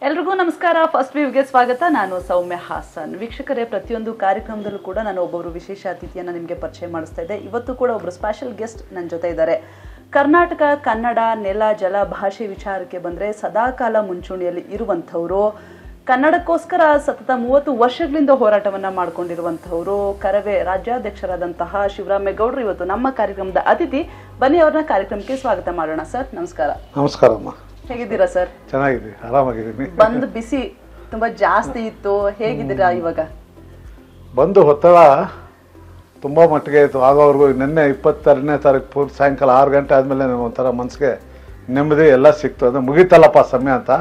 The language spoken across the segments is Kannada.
ಎಲ್ರಿಗೂ ನಮಸ್ಕಾರ. ಫಸ್ಟ್ ವ್ಯೂಗೆ ಸ್ವಾಗತ. ನಾನು ಸೌಮ್ಯ ಹಾಸನ್. ವೀಕ್ಷಕರೇ, ಪ್ರತಿಯೊಂದು ಕಾರ್ಯಕ್ರಮದಲ್ಲೂ ಕೂಡ ನಾನು ಒಬ್ಬರು ವಿಶೇಷ ಅತಿಥಿಯನ್ನು ನಿಮಗೆ ಪರಿಚಯ ಮಾಡಿಸ್ತಾ ಇದ್ದೆ. ಇವತ್ತು ಕೂಡ ಒಬ್ಬರು ಸ್ಪೆಷಲ್ ಗೆಸ್ಟ್ ನನ್ನ ಜೊತೆ ಇದ್ದಾರೆ. ಕರ್ನಾಟಕ ಕನ್ನಡ ನೆಲ ಜಲ ಭಾಷೆ ವಿಚಾರಕ್ಕೆ ಬಂದರೆ ಸದಾಕಾಲ ಮುಂಚೂಣಿಯಲ್ಲಿ ಇರುವಂಥವರು, ಕನ್ನಡಕ್ಕೋಸ್ಕರ ಸತತ 30 ವರ್ಷಗಳಿಂದ ಹೋರಾಟವನ್ನು ಮಾಡಿಕೊಂಡಿರುವಂಥವರು, ಕರವೇ ರಾಜ್ಯಾಧ್ಯಕ್ಷರಾದಂತಹ ಶಿವರಾಮೇಗೌಡರು ಇವತ್ತು ನಮ್ಮ ಕಾರ್ಯಕ್ರಮದ ಅತಿಥಿ. ಬನ್ನಿ, ಅವ್ರನ್ನ ಕಾರ್ಯಕ್ರಮಕ್ಕೆ ಸ್ವಾಗತ ಮಾಡೋಣ. ಸರ್ ನಮಸ್ಕಾರ. ನಮಸ್ಕಾರಮ್ಮ. ಹೇಗಿದ್ದೀರಾ ಸರ್? ಚೆನ್ನಾಗಿದ್ದೀನಿ, ಆರಾಮಾಗಿದ್ದೀನಿ. ಬಂದು ಬಿಸಿ ತುಂಬಾ ಜಾಸ್ತಿ ಇತ್ತು, ಹೇಗಿದ್ದೀರಾ ಇವಾಗ? ಬಂದು ಒತ್ತಡ ತುಂಬ ಮಟ್ಟಿಗೆ ಇತ್ತು. ಆಗೋವರೆಗೂ ನಿನ್ನೆ 22ನೇ ತಾರೀಕು ಸಾಯಂಕಾಲ 6 ಗಂಟೆ ಆದಮೇಲೆ ನನಗೆ ಒಂಥರ ಮನಸ್ಸಿಗೆ ನೆಮ್ಮದಿ ಎಲ್ಲ ಸಿಕ್ತು. ಅಂದರೆ ಮುಗೀತಲ್ಲಪ್ಪ ಸಮಯ ಅಂತ.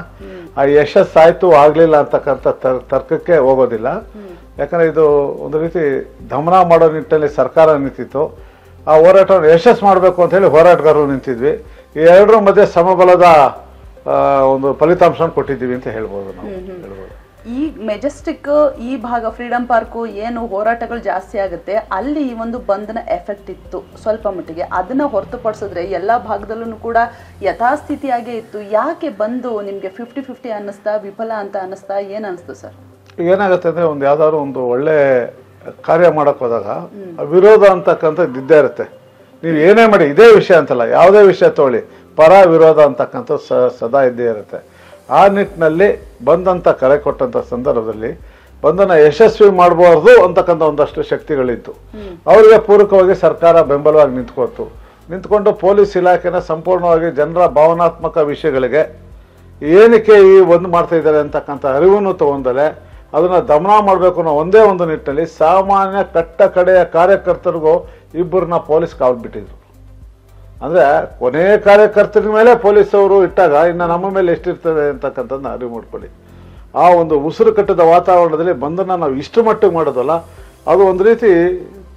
ಆ ಯಶಸ್ಸಾಯಿತು ಆಗಲಿಲ್ಲ ಅಂತಕ್ಕಂಥ ತರ್ಕಕ್ಕೆ ಹೋಗೋದಿಲ್ಲ. ಯಾಕಂದರೆ ಇದು ಒಂದು ರೀತಿ ದಮನ ಮಾಡೋ ನಿಟ್ಟಿನಲ್ಲಿ ಸರ್ಕಾರ ನಿಂತಿತ್ತು. ಆ ಹೋರಾಟವನ್ನು ಯಶಸ್ಸು ಮಾಡಬೇಕು ಅಂತ ಹೇಳಿ ಹೋರಾಟಗಾರರು ನಿಂತಿದ್ವಿ. ಈ ಎರಡರ ಮಧ್ಯೆ ಸಮಬಲದ ಒಂದು ಫಲಿತಾಂಶ ಕೊಟ್ಟಿದ್ದೀವಿ ಅಂತ ಹೇಳ್ಬೋದು ನಾವು. ಈ ಮೆಜೆಸ್ಟಿಕ್ ಈ ಭಾಗ ಫ್ರೀಡಂ ಪಾರ್ಕು ಏನು ಹೋರಾಟಗಳು ಜಾಸ್ತಿ ಆಗುತ್ತೆ, ಅಲ್ಲಿ ಈ ಒಂದು ಬಂಧನ ಎಫೆಕ್ಟ್ ಇತ್ತು ಸ್ವಲ್ಪ ಮಟ್ಟಿಗೆ. ಅದನ್ನ ಹೊರತುಪಡಿಸಿದ್ರೆ ಎಲ್ಲ ಭಾಗದಲ್ಲೂ ಕೂಡ ಯಥಾಸ್ಥಿತಿಯಾಗೇ ಇತ್ತು. ಯಾಕೆ ಬಂದು ನಿಮ್ಗೆ 50-50 ಅನ್ನಿಸ್ತಾ, ವಿಫಲ ಅಂತ ಅನ್ನಿಸ್ತಾ, ಏನ್ ಅನಿಸ್ತು ಸರ್? ಏನಾಗುತ್ತೆ ಅಂದ್ರೆ ಒಂದು ಯಾವ್ದಾದ್ರು ಒಂದು ಒಳ್ಳೆ ಕಾರ್ಯ ಮಾಡಕ್ ಹೋದಾಗ ವಿರೋಧ ಅಂತಕ್ಕಂಥದ್ದು ಇದ್ದೇ ಇರುತ್ತೆ. ನೀವು ಏನೇ ಮಾಡಿ, ಇದೇ ವಿಷಯ ಅಂತಲ್ಲ, ಯಾವುದೇ ವಿಷಯ ತಗೊಳ್ಳಿ, ಪರ ವಿರೋಧ ಅಂತಕ್ಕಂಥ ಸದಾ ಇದ್ದೇ ಇರುತ್ತೆ. ಆ ನಿಟ್ಟಿನಲ್ಲಿ ಬಂದಂಥ ಕರೆ ಕೊಟ್ಟಂಥ ಸಂದರ್ಭದಲ್ಲಿ ಬಂಧನ ಯಶಸ್ವಿ ಮಾಡಬಾರ್ದು ಅಂತಕ್ಕಂಥ ಒಂದಷ್ಟು ಶಕ್ತಿಗಳಿತ್ತು. ಅವರಿಗೆ ಪೂರಕವಾಗಿ ಸರ್ಕಾರ ಬೆಂಬಲವಾಗಿ ನಿಂತ್ಕೊಂಡು ಪೊಲೀಸ್ ಇಲಾಖೆನ ಸಂಪೂರ್ಣವಾಗಿ ಜನರ ಭಾವನಾತ್ಮಕ ವಿಷಯಗಳಿಗೆ ಏನಕ್ಕೆ ಈ ಒಂದು ಮಾಡ್ತಾ ಇದ್ದಾರೆ ಅಂತಕ್ಕಂಥ ಅರಿವನ್ನು ತಗೊಂಡಲೆ ಅದನ್ನ ದಮನ ಮಾಡಬೇಕು ಅನ್ನೋ ಒಂದೇ ಒಂದು ನಿಟ್ಟಿನಲ್ಲಿ ಸಾಮಾನ್ಯ ಕಟ್ಟ ಕಡೆಯ ಕಾರ್ಯಕರ್ತರಿಗೂ ಇಬ್ಬರನ್ನ ಪೊಲೀಸ್ ಕಾವಲ್ಬಿಟ್ಟಿದ್ರು. ಅಂದ್ರೆ ಕೊನೆ ಕಾರ್ಯಕರ್ತರ ಮೇಲೆ ಪೊಲೀಸ್ ಅವರು ಇಟ್ಟಾಗ ಇನ್ನು ನಮ್ಮ ಮೇಲೆ ಎಷ್ಟಿರ್ತದೆ ಅಂತಕ್ಕಂಥದ್ದನ್ನ ಅರಿವು ಮಾಡ್ಕೊಳ್ಳಿ. ಆ ಒಂದು ಉಸಿರು ಕಟ್ಟದ ವಾತಾವರಣದಲ್ಲಿ ಬಂಧನ ನಾವು ಇಷ್ಟು ಮಟ್ಟಿಗೆ ಮಾಡೋದಲ್ಲ, ಅದು ಒಂದು ರೀತಿ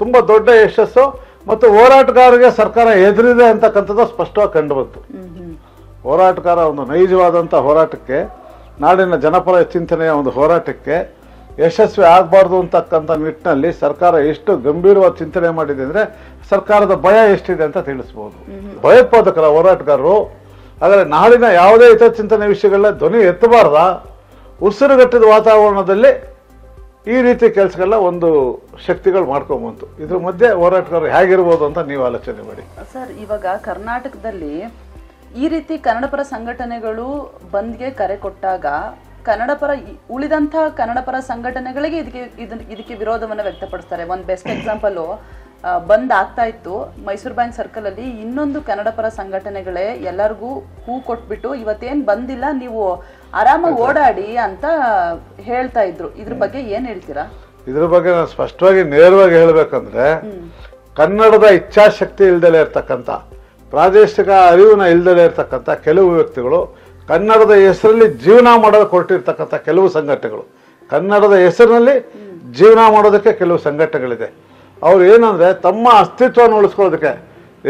ತುಂಬಾ ದೊಡ್ಡ ಯಶಸ್ಸು ಮತ್ತು ಹೋರಾಟಗಾರರಿಗೆ ಸರ್ಕಾರ ಎದುರಿದೆ ಅಂತಕ್ಕಂಥದ್ದು ಸ್ಪಷ್ಟವಾಗಿ ಕಂಡು ಬಂತು. ಹೋರಾಟಗಾರ ಒಂದು ನೈಜವಾದಂಥ ಹೋರಾಟಕ್ಕೆ, ನಾಡಿನ ಜನಪರ ಚಿಂತನೆಯ ಒಂದು ಹೋರಾಟಕ್ಕೆ ಯಶಸ್ವಿ ಆಗಬಾರ್ದು ಅಂತಕ್ಕಂಥ ನಿಟ್ಟಿನಲ್ಲಿ ಸರ್ಕಾರ ಎಷ್ಟು ಗಂಭೀರವಾದ ಚಿಂತನೆ ಮಾಡಿದೆ ಅಂದ್ರೆ ಸರ್ಕಾರದ ಭಯ ಎಷ್ಟಿದೆ ಅಂತ ತಿಳಿಸ್ಬೋದು. ಭಯೋತ್ಪಾದಕರ ಹೋರಾಟಗಾರರು ಆದರೆ ನಾಡಿನ ಯಾವುದೇ ಹಿತಚಿಂತನೆ ವಿಷಯಗಳನ್ನ ಧ್ವನಿ ಎತ್ತಬಾರ್ದ, ಉಸಿರುಗಟ್ಟಿದ ವಾತಾವರಣದಲ್ಲಿ ಈ ರೀತಿ ಕೆಲಸಗಳನ್ನ ಒಂದು ಶಕ್ತಿಗಳು ಮಾಡ್ಕೊಂಬಂತು. ಇದ್ರ ಮಧ್ಯೆ ಹೋರಾಟಗಾರರು ಹೇಗಿರ್ಬೋದು ಅಂತ ನೀವು ಆಲೋಚನೆ ಮಾಡಿ. ಸರ್, ಇವಾಗ ಕರ್ನಾಟಕದಲ್ಲಿ ಈ ರೀತಿ ಕನ್ನಡಪರ ಸಂಘಟನೆಗಳು ಬಂದ್ಗೆ ಕರೆ ಕೊಟ್ಟಾಗ ಉಳಿದಂಥ ಕನ್ನಡಪರ ಸಂಘಟನೆಗಳಿಗೆ ಇದಕ್ಕೆ ವಿರೋಧವನ್ನು ವ್ಯಕ್ತಪಡಿಸ್ತಾರೆ. ಒಂದು ಬೆಸ್ಟ್ ಎಕ್ಸಾಂಪಲ್ ಬಂದ್ ಆಗ್ತಾ ಇತ್ತು ಮೈಸೂರು ಬ್ಯಾಂಕ್ ಸರ್ಕಲ್ ಅಲ್ಲಿ. ಇನ್ನೊಂದು ಕನ್ನಡಪರ ಸಂಘಟನೆಗಳೇ ಎಲ್ಲರಿಗೂ ಹೂ ಕೊಟ್ಬಿಟ್ಟು ಇವತ್ತೇನ್ ಬಂದಿಲ್ಲ, ನೀವು ಆರಾಮಾಗಿ ಓಡಾಡಿ ಅಂತ ಹೇಳ್ತಾ ಇದ್ರು. ಇದ್ರ ಬಗ್ಗೆ ಏನ್ ಹೇಳ್ತೀರಾ? ಇದ್ರ ಬಗ್ಗೆ ನಾನು ಸ್ಪಷ್ಟವಾಗಿ ನೇರವಾಗಿ ಹೇಳ್ಬೇಕಂದ್ರೆ, ಕನ್ನಡದ ಇಚ್ಛಾಶಕ್ತಿ ಇಲ್ದಲೇ ಇರ್ತಕ್ಕಂಥ, ಪ್ರಾದೇಶಿಕ ಅರಿವಿನ ಇಲ್ದಲೇ ಇರ್ತಕ್ಕಂಥ ಕೆಲವು ವ್ಯಕ್ತಿಗಳು, ಕನ್ನಡದ ಹೆಸರಲ್ಲಿ ಜೀವನ ಮಾಡೋದಕ್ಕೆ ಹೊರಟಿರ್ತಕ್ಕಂಥ ಕೆಲವು ಸಂಘಟನೆಗಳು, ಕನ್ನಡದ ಹೆಸರಿನಲ್ಲಿ ಜೀವನ ಮಾಡೋದಕ್ಕೆ ಕೆಲವು ಸಂಘಟನೆಗಳಿದೆ. ಅವ್ರು ಏನಂದ್ರೆ ತಮ್ಮ ಅಸ್ತಿತ್ವವನ್ನು ಉಳಿಸ್ಕೊಳ್ಳೋದಕ್ಕೆ,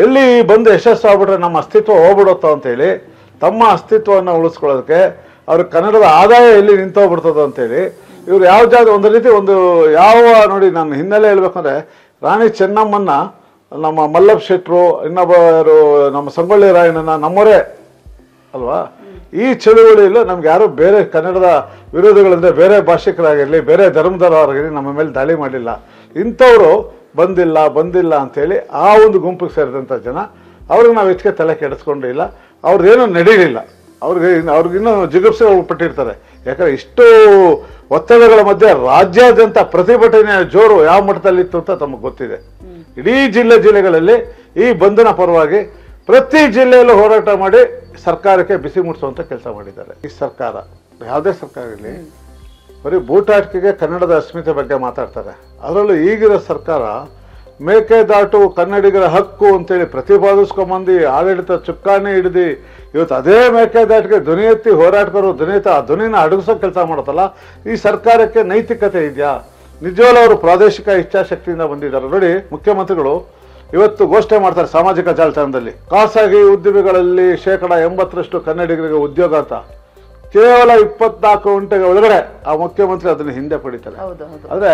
ಎಲ್ಲಿ ಬಂದು ಯಶಸ್ಸು ಆಗ್ಬಿಟ್ರೆ ನಮ್ಮ ಅಸ್ತಿತ್ವ ಹೋಗ್ಬಿಡುತ್ತೋ ಅಂತೇಳಿ ತಮ್ಮ ಅಸ್ತಿತ್ವವನ್ನು ಉಳಿಸ್ಕೊಳ್ಳೋದಕ್ಕೆ, ಅವ್ರ ಕನ್ನಡದ ಆದಾಯ ಎಲ್ಲಿ ನಿಂತೋಗ್ಬಿಡ್ತದೋ ಅಂತೇಳಿ ಇವ್ರು ಯಾವ ಜಾಗ ಒಂದು ರೀತಿ ಒಂದು ಯಾವ ನೋಡಿ, ನಾನು ಹಿನ್ನೆಲೆ ಹೇಳ್ಬೇಕಂದ್ರೆ ರಾಣಿ ಚೆನ್ನಮ್ಮನ್ನ ನಮ್ಮ ಮಲ್ಲಪ್ಪ ಶೆಟ್ರು, ಇನ್ನೊಬ್ಬರು ನಮ್ಮ ಸಂಗೊಳ್ಳಿ ರಾಯಣ್ಣನ ನಮ್ಮವರೇ ಅಲ್ವಾ. ಈ ಚಳುವಳಿಯಲ್ಲೂ ನಮ್ಗೆ ಯಾರು ಬೇರೆ ಕನ್ನಡದ ವಿರೋಧಿಗಳಿಂದ ಬೇರೆ ಭಾಷಿಕರಾಗಿರಲಿ, ಬೇರೆ ಧರ್ಮದವರಾಗಿರಲಿ ನಮ್ಮ ಮೇಲೆ ದಾಳಿ ಮಾಡಿಲ್ಲ. ಇಂಥವ್ರು ಬಂದಿಲ್ಲ ಅಂತೇಳಿ ಆ ಒಂದು ಗುಂಪಿಗೆ ಸೇರಿದಂಥ ಜನ, ಅವ್ರಿಗೆ ನಾವು ಹೆಚ್ಚಿಗೆ ತಲೆ ಕೆಡಿಸ್ಕೊಂಡಿಲ್ಲ. ಅವ್ರದ್ದೇನೂ ನಡೀಲಿಲ್ಲ. ಅವ್ರಿಗಿನ್ನೂ ಜಿಗುಪ್ಸೆ ಪಟ್ಟಿರ್ತಾರೆ. ಯಾಕಂದ್ರೆ ಇಷ್ಟು ಒತ್ತಡಗಳ ಮಧ್ಯೆ ರಾಜ್ಯಾದ್ಯಂತ ಪ್ರತಿಭಟನೆಯ ಜೋರು ಯಾವ ಮಟ್ಟದಲ್ಲಿತ್ತು ಅಂತ ತಮಗೆ ಗೊತ್ತಿದೆ. ಇಡೀ ಜಿಲ್ಲೆಗಳಲ್ಲಿ ಈ ಬಂಧನ ಪರವಾಗಿ ಪ್ರತಿ ಜಿಲ್ಲೆಯಲ್ಲೂ ಹೋರಾಟ ಮಾಡಿ ಸರ್ಕಾರಕ್ಕೆ ಬಿಸಿ ಮುಟ್ಟಿಸುವಂತ ಕೆಲಸ ಮಾಡಿದ್ದಾರೆ. ಈ ಸರ್ಕಾರ ಯಾವುದೇ ಸರ್ಕಾರ ಇರಲಿ, ಬರೀ ಬೂಟಾಟಿಕೆಗೆ ಕನ್ನಡದ ಅಸ್ಮಿತೆ ಬಗ್ಗೆ ಮಾತಾಡ್ತಾರೆ. ಅದರಲ್ಲೂ ಈಗಿರೋ ಸರ್ಕಾರ ಮೇಕೆದಾಟು ಕನ್ನಡಿಗರ ಹಕ್ಕು ಅಂತೇಳಿ ಪ್ರತಿಪಾದಿಸ್ಕೊಂಬಂದು ಆಡಳಿತ ಚುಕ್ಕಾಣಿ ಹಿಡಿದು ಇವತ್ತು ಅದೇ ಮೇಕೆದಾಟಿಗೆ ಧ್ವನಿ ಎತ್ತಿ ಹೋರಾಟಗಾರರು ಧ್ವನಿನ ಅಡಗಿಸೋ ಕೆಲಸ ಮಾಡುತ್ತಲ್ಲ, ಈ ಸರ್ಕಾರಕ್ಕೆ ನೈತಿಕತೆ ಇದೆಯಾ? ನಿಜವಾಗ್ಲೂ ಅವರು ಪ್ರಾದೇಶಿಕ ಇಚ್ಛಾಶಕ್ತಿಯಿಂದ ಬಂದಿದ್ದಾರೆ. ನೋಡಿ, ಮುಖ್ಯಮಂತ್ರಿಗಳು ಇವತ್ತು ಘೋಷಣೆ ಮಾಡ್ತಾರೆ ಸಾಮಾಜಿಕ ಜಾಲತಾಣದಲ್ಲಿ, ಖಾಸಗಿ ಉದ್ಯಮಿಗಳಲ್ಲಿ 80% ಕನ್ನಡಿಗರಿಗೆ ಉದ್ಯೋಗ ಅಂತ. ಕೇವಲ 24 ಗಂಟೆಗೆ ಒಳಗಡೆ ಆ ಮುಖ್ಯಮಂತ್ರಿ ಅದನ್ನ ಹಿಂದೆ ಪಡಿತಾರೆ. ಆದ್ರೆ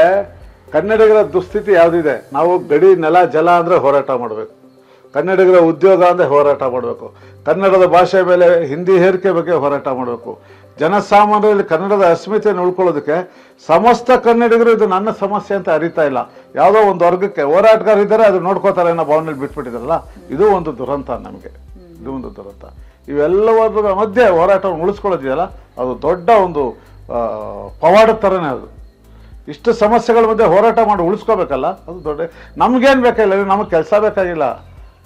ಕನ್ನಡಿಗರ ದುಸ್ಥಿತಿ ಯಾವ್ದಿದೆ? ನಾವು ಗಡಿ ನೆಲ ಜಲ ಅಂದ್ರೆ ಹೋರಾಟ ಮಾಡಬೇಕು, ಕನ್ನಡಿಗರ ಉದ್ಯೋಗ ಅಂದರೆ ಹೋರಾಟ ಮಾಡಬೇಕು, ಕನ್ನಡದ ಭಾಷೆ ಮೇಲೆ ಹಿಂದಿ ಹೇರಿಕೆ ಬಗ್ಗೆ ಹೋರಾಟ ಮಾಡಬೇಕು, ಜನಸಾಮಾನ್ಯರಲ್ಲಿ ಕನ್ನಡದ ಅಸ್ಮಿತೆಯನ್ನು ಉಳ್ಕೊಳ್ಳೋದಕ್ಕೆ ಸಮಸ್ತ ಕನ್ನಡಿಗರು ಇದು ನನ್ನ ಸಮಸ್ಯೆ ಅಂತ ಅರಿತಾ ಇಲ್ಲ. ಯಾವುದೋ ಒಂದು ವರ್ಗಕ್ಕೆ ಹೋರಾಟಗಾರಿದ್ದಾರೆ, ಅದು ನೋಡ್ಕೋತಾರೆ ಅನ್ನೋ ಭಾವನೆಯಲ್ಲಿ ಬಿಟ್ಬಿಟ್ಟಿದಾರಲ್ಲ, ಇದು ಒಂದು ದುರಂತ. ನಮಗೆ ಇದು ಒಂದು ದುರಂತ. ಇವೆಲ್ಲವರ ಮಧ್ಯೆ ಹೋರಾಟವನ್ನು ಉಳಿಸ್ಕೊಳ್ಳೋದಿದೆಯಲ್ಲ, ಅದು ದೊಡ್ಡ ಒಂದು ಪವಾಡ ಥರನೇ. ಅದು ಇಷ್ಟು ಸಮಸ್ಯೆಗಳ ಮಧ್ಯೆ ಹೋರಾಟ ಮಾಡಿ ಉಳಿಸ್ಕೋಬೇಕಲ್ಲ, ಅದು ದೊಡ್ಡ. ನಮ್ಗೇನು ಬೇಕಾಗಿಲ್ಲ, ನಮಗೆ ಕೆಲಸ ಬೇಕಾಗಿಲ್ಲ,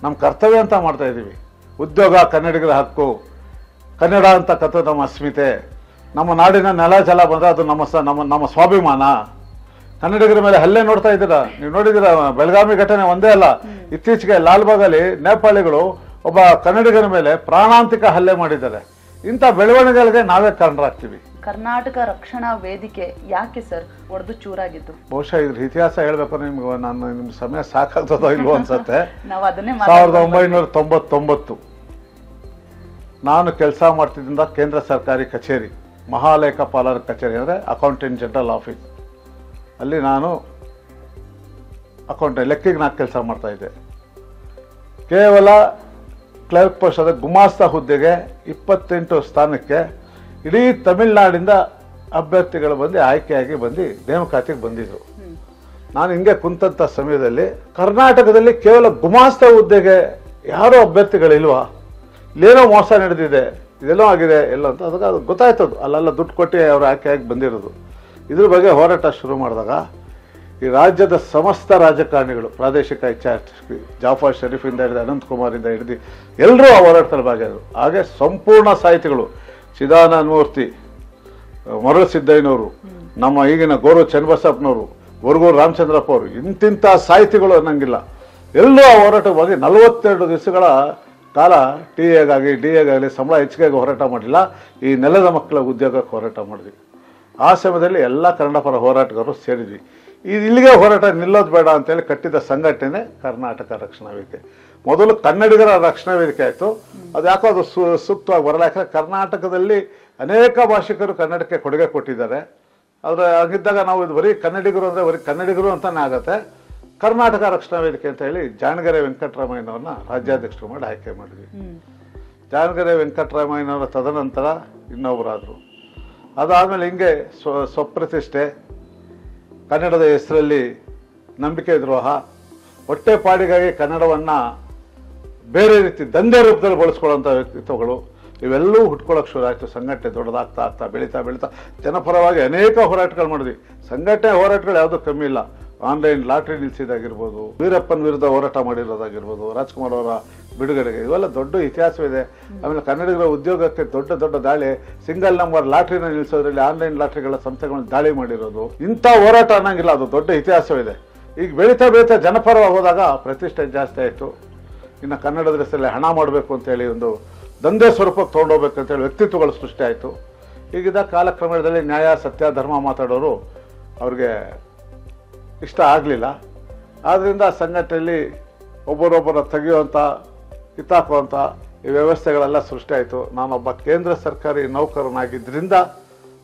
ನಮ್ಮ ಕರ್ತವ್ಯ ಅಂತ ಮಾಡ್ತಾ ಇದ್ದೀವಿ. ಉದ್ಯೋಗ ಕನ್ನಡಿಗರ ಹಕ್ಕು, ಕನ್ನಡ ಅಂತಕ್ಕಂಥ ನಮ್ಮ ಅಸ್ಮಿತೆ, ನಮ್ಮ ನಾಡಿನ ನೆಲ ಜಲ ಬಂದರೆ ಅದು ನಮ್ಮ ಸ್ವಾಭಿಮಾನ. ಕನ್ನಡಿಗರ ಮೇಲೆ ಹಲ್ಲೆ ನೋಡ್ತಾ ಇದ್ದೀರಾ, ನೀವು ನೋಡಿದ್ದೀರಾ. ಬೆಳಗಾವಿ ಘಟನೆ ಒಂದೇ ಅಲ್ಲ, ಇತ್ತೀಚೆಗೆ ಲಾಲ್ಬಾಗಲ್ಲಿ ನೇಪಾಳಿಗಳು ಒಬ್ಬ ಕನ್ನಡಿಗರ ಮೇಲೆ ಪ್ರಾಣಾಂತಿಕ ಹಲ್ಲೆ ಮಾಡಿದ್ದಾರೆ. ಇಂಥ ಬೆಳವಣಿಗೆಗಳಿಗೆ ನಾವೇ ಕಾರಣರಾಗ್ತೀವಿ. ಕರ್ನಾಟಕ ರಕ್ಷಣಾ ವೇದಿಕೆ ಯಾಕೆ ಸರ್ ಒಡೆದು ಚೂರಾಗಿತ್ತು? ಬಹುಶಃ ಇದ್ರ ಇತಿಹಾಸ ಹೇಳ್ಬೇಕು ನಿಮ್ಗೆ, ನಿಮ್ ಸಮಯ ಸಾಕಾಗ್ತದೋ ಇಲ್ವೋ ಅನ್ಸತ್ತೆ. ನಾವು ಅದನ್ನೇ 1999 ನಾನು ಕೆಲಸ ಮಾಡ್ತಿದ್ದ ಕೇಂದ್ರ ಸರ್ಕಾರಿ ಕಚೇರಿ, ಮಹಾಲೇಖಪಾಲರ ಕಚೇರಿ, ಅಂದರೆ ಅಕೌಂಟೆಂಟ್ ಜನರಲ್ ಆಫೀಸ್. ಅಲ್ಲಿ ನಾನು ಲೆಕ್ಕಿಗೆ ನಾನು ಕೆಲಸ ಮಾಡ್ತಾ ಇದ್ದೆ. ಕೇವಲ ಕ್ಲರ್ಕ್ ಪೋಸ್ಟದ ಗುಮಾಸ್ತ ಹುದ್ದೆಗೆ 28 ಸ್ಥಾನಕ್ಕೆ ಇಡೀ ತಮಿಳುನಾಡಿಂದ ಅಭ್ಯರ್ಥಿಗಳು ಬಂದು ಆಯ್ಕೆಯಾಗಿ ಬಂದು ನೇಮಕಾತಿಗೆ ಬಂದಿದ್ರು. ನಾನು ಹಿಂಗೆ ಕುಂತಂಥ ಸಮಯದಲ್ಲಿ ಕರ್ನಾಟಕದಲ್ಲಿ ಕೇವಲ ಗುಮಾಸ್ತ ಹುದ್ದೆಗೆ ಯಾರೋ ಅಭ್ಯರ್ಥಿಗಳಿಲ್ವಾ, ಇಲ್ಲೇನೋ ಮೋಸ ನಡೆದಿದೆ, ಇದೆಲ್ಲೋ ಆಗಿದೆ ಎಲ್ಲೋ ಅಂತ. ಅದಕ್ಕೆ ಅದು ಗೊತ್ತಾಯ್ತದು, ಅಲ್ಲೆಲ್ಲ ದುಡ್ಡು ಕೊಟ್ಟು ಅವರು ಆಯ್ಕೆಯಾಗಿ ಬಂದಿರೋದು. ಇದ್ರ ಬಗ್ಗೆ ಹೋರಾಟ ಶುರು ಮಾಡಿದಾಗ ಈ ರಾಜ್ಯದ ಸಮಸ್ತ ರಾಜಕಾರಣಿಗಳು, ಪ್ರಾದೇಶಿಕ ಜಾಫರ್ ಶರೀಫಿಂದ ಹಿಡಿದು ಅನಂತಕುಮಾರಿಂದ ಹಿಡಿದು ಎಲ್ಲರೂ ಆ ಹೋರಾಟದಲ್ಲಿ ಭಾಗಿಯಾದರು. ಹಾಗೆ ಸಂಪೂರ್ಣ ಸಾಹಿತಿಗಳು, ಚಿದಾನಂದ ಮೂರ್ತಿ, ಮರಳು ಸಿದ್ದಯ್ಯನವರು, ನಮ್ಮ ಈಗಿನ ಗೌರವ್ ಚನ್ನಬಸಪ್ಪನವರು, ಗೊರಗೂರು ರಾಮಚಂದ್ರಪ್ಪ ಅವರು, ಇಂತಿಂಥ ಸಾಹಿತಿಗಳು ಅನ್ನಂಗಿಲ್ಲ, ಎಲ್ಲರೂ ಆ ಹೋರಾಟವಾಗಿ 42 ದಿವಸಗಳ ಕಾಲ ಡಿ ಎಗಾಗಲಿ ಸಂಬಳ ಹೆಚ್ಚಿಗೆ ಹೋರಾಟ ಮಾಡಲಿಲ್ಲ. ಈ ನೆಲದ ಮಕ್ಕಳ ಉದ್ಯೋಗಕ್ಕೆ ಹೋರಾಟ ಮಾಡಿದ್ವಿ. ಆ ಸಮಯದಲ್ಲಿ ಎಲ್ಲ ಕನ್ನಡ ಪರ ಹೋರಾಟಗಾರರು ಸೇರಿದ್ವಿ. ಇಲ್ಲಿಗೆ ಹೋರಾಟ ನಿಲ್ಲೋದು ಬೇಡ ಅಂತೇಳಿ ಕಟ್ಟಿದ ಸಂಘಟನೆ ಕರ್ನಾಟಕ ರಕ್ಷಣಾ ವೇದಿಕೆ. ಮೊದಲು ಕನ್ನಡಿಗರ ರಕ್ಷಣಾ ವೇದಿಕೆ ಆಯಿತು. ಅದು ಯಾಕೋ ಅದು ಸೂಕ್ತವಾಗಿ ಬರಲ್ಲ, ಯಾಕಂದರೆ ಕರ್ನಾಟಕದಲ್ಲಿ ಅನೇಕ ಭಾಷಿಕರು ಕನ್ನಡಕ್ಕೆ ಕೊಡುಗೆ ಕೊಟ್ಟಿದ್ದಾರೆ. ಆದರೆ ಹಾಗಿದ್ದಾಗ ನಾವು ಇದು ಬರೀ ಕನ್ನಡಿಗರು ಅಂದರೆ ಬರೀ ಕನ್ನಡಿಗರು ಅಂತಾನೆ ಆಗುತ್ತೆ. ಕರ್ನಾಟಕ ರಕ್ಷಣಾ ವೇದಿಕೆ ಅಂತ ಹೇಳಿ ಜಾಣಗೆರೆ ವೆಂಕಟರಾಮಯ್ಯನವ್ರನ್ನ ರಾಜ್ಯಾಧ್ಯಕ್ಷರು ಮಾಡಿ ಆಯ್ಕೆ ಮಾಡಿದ್ವಿ. ಜಾಣಗೆರೆ ವೆಂಕಟರಾಮಯ್ಯನವರ ತದನಂತರ ಇನ್ನೊಬ್ಬರಾದರು. ಅದಾದಮೇಲೆ ಹಿಂಗೆ ಸ್ವಪ್ರತಿಷ್ಠೆ, ಕನ್ನಡದ ಹೆಸರಲ್ಲಿ ನಂಬಿಕೆ ದ್ರೋಹ, ಹೊಟ್ಟೆಪಾಡಿಗಾಗಿ ಕನ್ನಡವನ್ನು ಬೇರೆ ರೀತಿ ದಂಧೆ ರೂಪದಲ್ಲಿ ಬಳಸ್ಕೊಳ್ಳೋಂಥ ವ್ಯಕ್ತಿತ್ವಗಳು ಇವೆಲ್ಲವೂ ಹುಟ್ಕೊಳ್ಳೋಕೆ ಶುರು ಆಯಿತು. ಸಂಘಟನೆ ದೊಡ್ಡದಾಗ್ತಾ ಬೆಳೀತಾ ಜನಪರವಾಗಿ ಅನೇಕ ಹೋರಾಟಗಳು ಮಾಡಿದ್ವಿ. ಸಂಘಟನೆ ಹೋರಾಟಗಳು ಯಾವುದೂ ಕಮ್ಮಿ ಇಲ್ಲ. ಆನ್ಲೈನ್ ಲಾಟ್ರಿ ನಿಲ್ಲಿಸಿದಾಗಿರ್ಬೋದು, ವೀರಪ್ಪನ ವಿರುದ್ಧ ಹೋರಾಟ ಮಾಡಿರೋದಾಗಿರ್ಬೋದು, ರಾಜ್ಕುಮಾರ್ ಅವರ ಬಿಡುಗಡೆಗೆ, ಇವೆಲ್ಲ ದೊಡ್ಡ ಇತಿಹಾಸವಿದೆ. ಆಮೇಲೆ ಕನ್ನಡಿಗರ ಉದ್ಯೋಗಕ್ಕೆ ದೊಡ್ಡ ದಾಳಿ, ಸಿಂಗಲ್ ನಂಬರ್ ಲಾಟ್ರಿನ ನಿಲ್ಲಿಸೋದ್ರಲ್ಲಿ ಆನ್ಲೈನ್ ಲಾಟ್ರಿಗಳ ಸಂಸ್ಥೆಗಳನ್ನ ದಾಳಿ ಮಾಡಿರೋದು, ಇಂಥ ಹೋರಾಟ ಅನ್ನಂಗಿಲ್ಲ, ಅದು ದೊಡ್ಡ ಇತಿಹಾಸವಿದೆ. ಈಗ ಬೆಳೀತಾ ಜನಪರವಾಗಿ ಹೋದಾಗ ಪ್ರತಿಷ್ಠೆ ಜಾಸ್ತಿ ಆಯಿತು. ಇನ್ನು ಕನ್ನಡದ ಹೆಸರಲ್ಲಿ ಹಣ ಮಾಡಬೇಕು ಅಂತೇಳಿ ಒಂದು ದಂಧೆ ಸ್ವರೂಪಕ್ಕೆ ತೊಗೊಂಡೋಗ್ಬೇಕಂತೇಳಿ ವ್ಯಕ್ತಿತ್ವಗಳು ಸೃಷ್ಟಿ ಆಯಿತು. ಈಗಿದ್ದ ಕಾಲಕ್ರಮದಲ್ಲಿ ನ್ಯಾಯ ಸತ್ಯ ಧರ್ಮ ಮಾತಾಡೋರು ಅವ್ರಿಗೆ ಇಷ್ಟ ಆಗಲಿಲ್ಲ. ಆದ್ದರಿಂದ ಸಂಘಟನೆಯಲ್ಲಿ ಒಬ್ಬರೊಬ್ಬರ ತೆಗೆಯುವಂಥ ಕಿತ್ತಾಕುವಂಥ ಈ ವ್ಯವಸ್ಥೆಗಳೆಲ್ಲ ಸೃಷ್ಟಿ ಆಯಿತು. ನಾನೊಬ್ಬ ಕೇಂದ್ರ ಸರ್ಕಾರಿ ನೌಕರನಾಗಿದ್ದರಿಂದ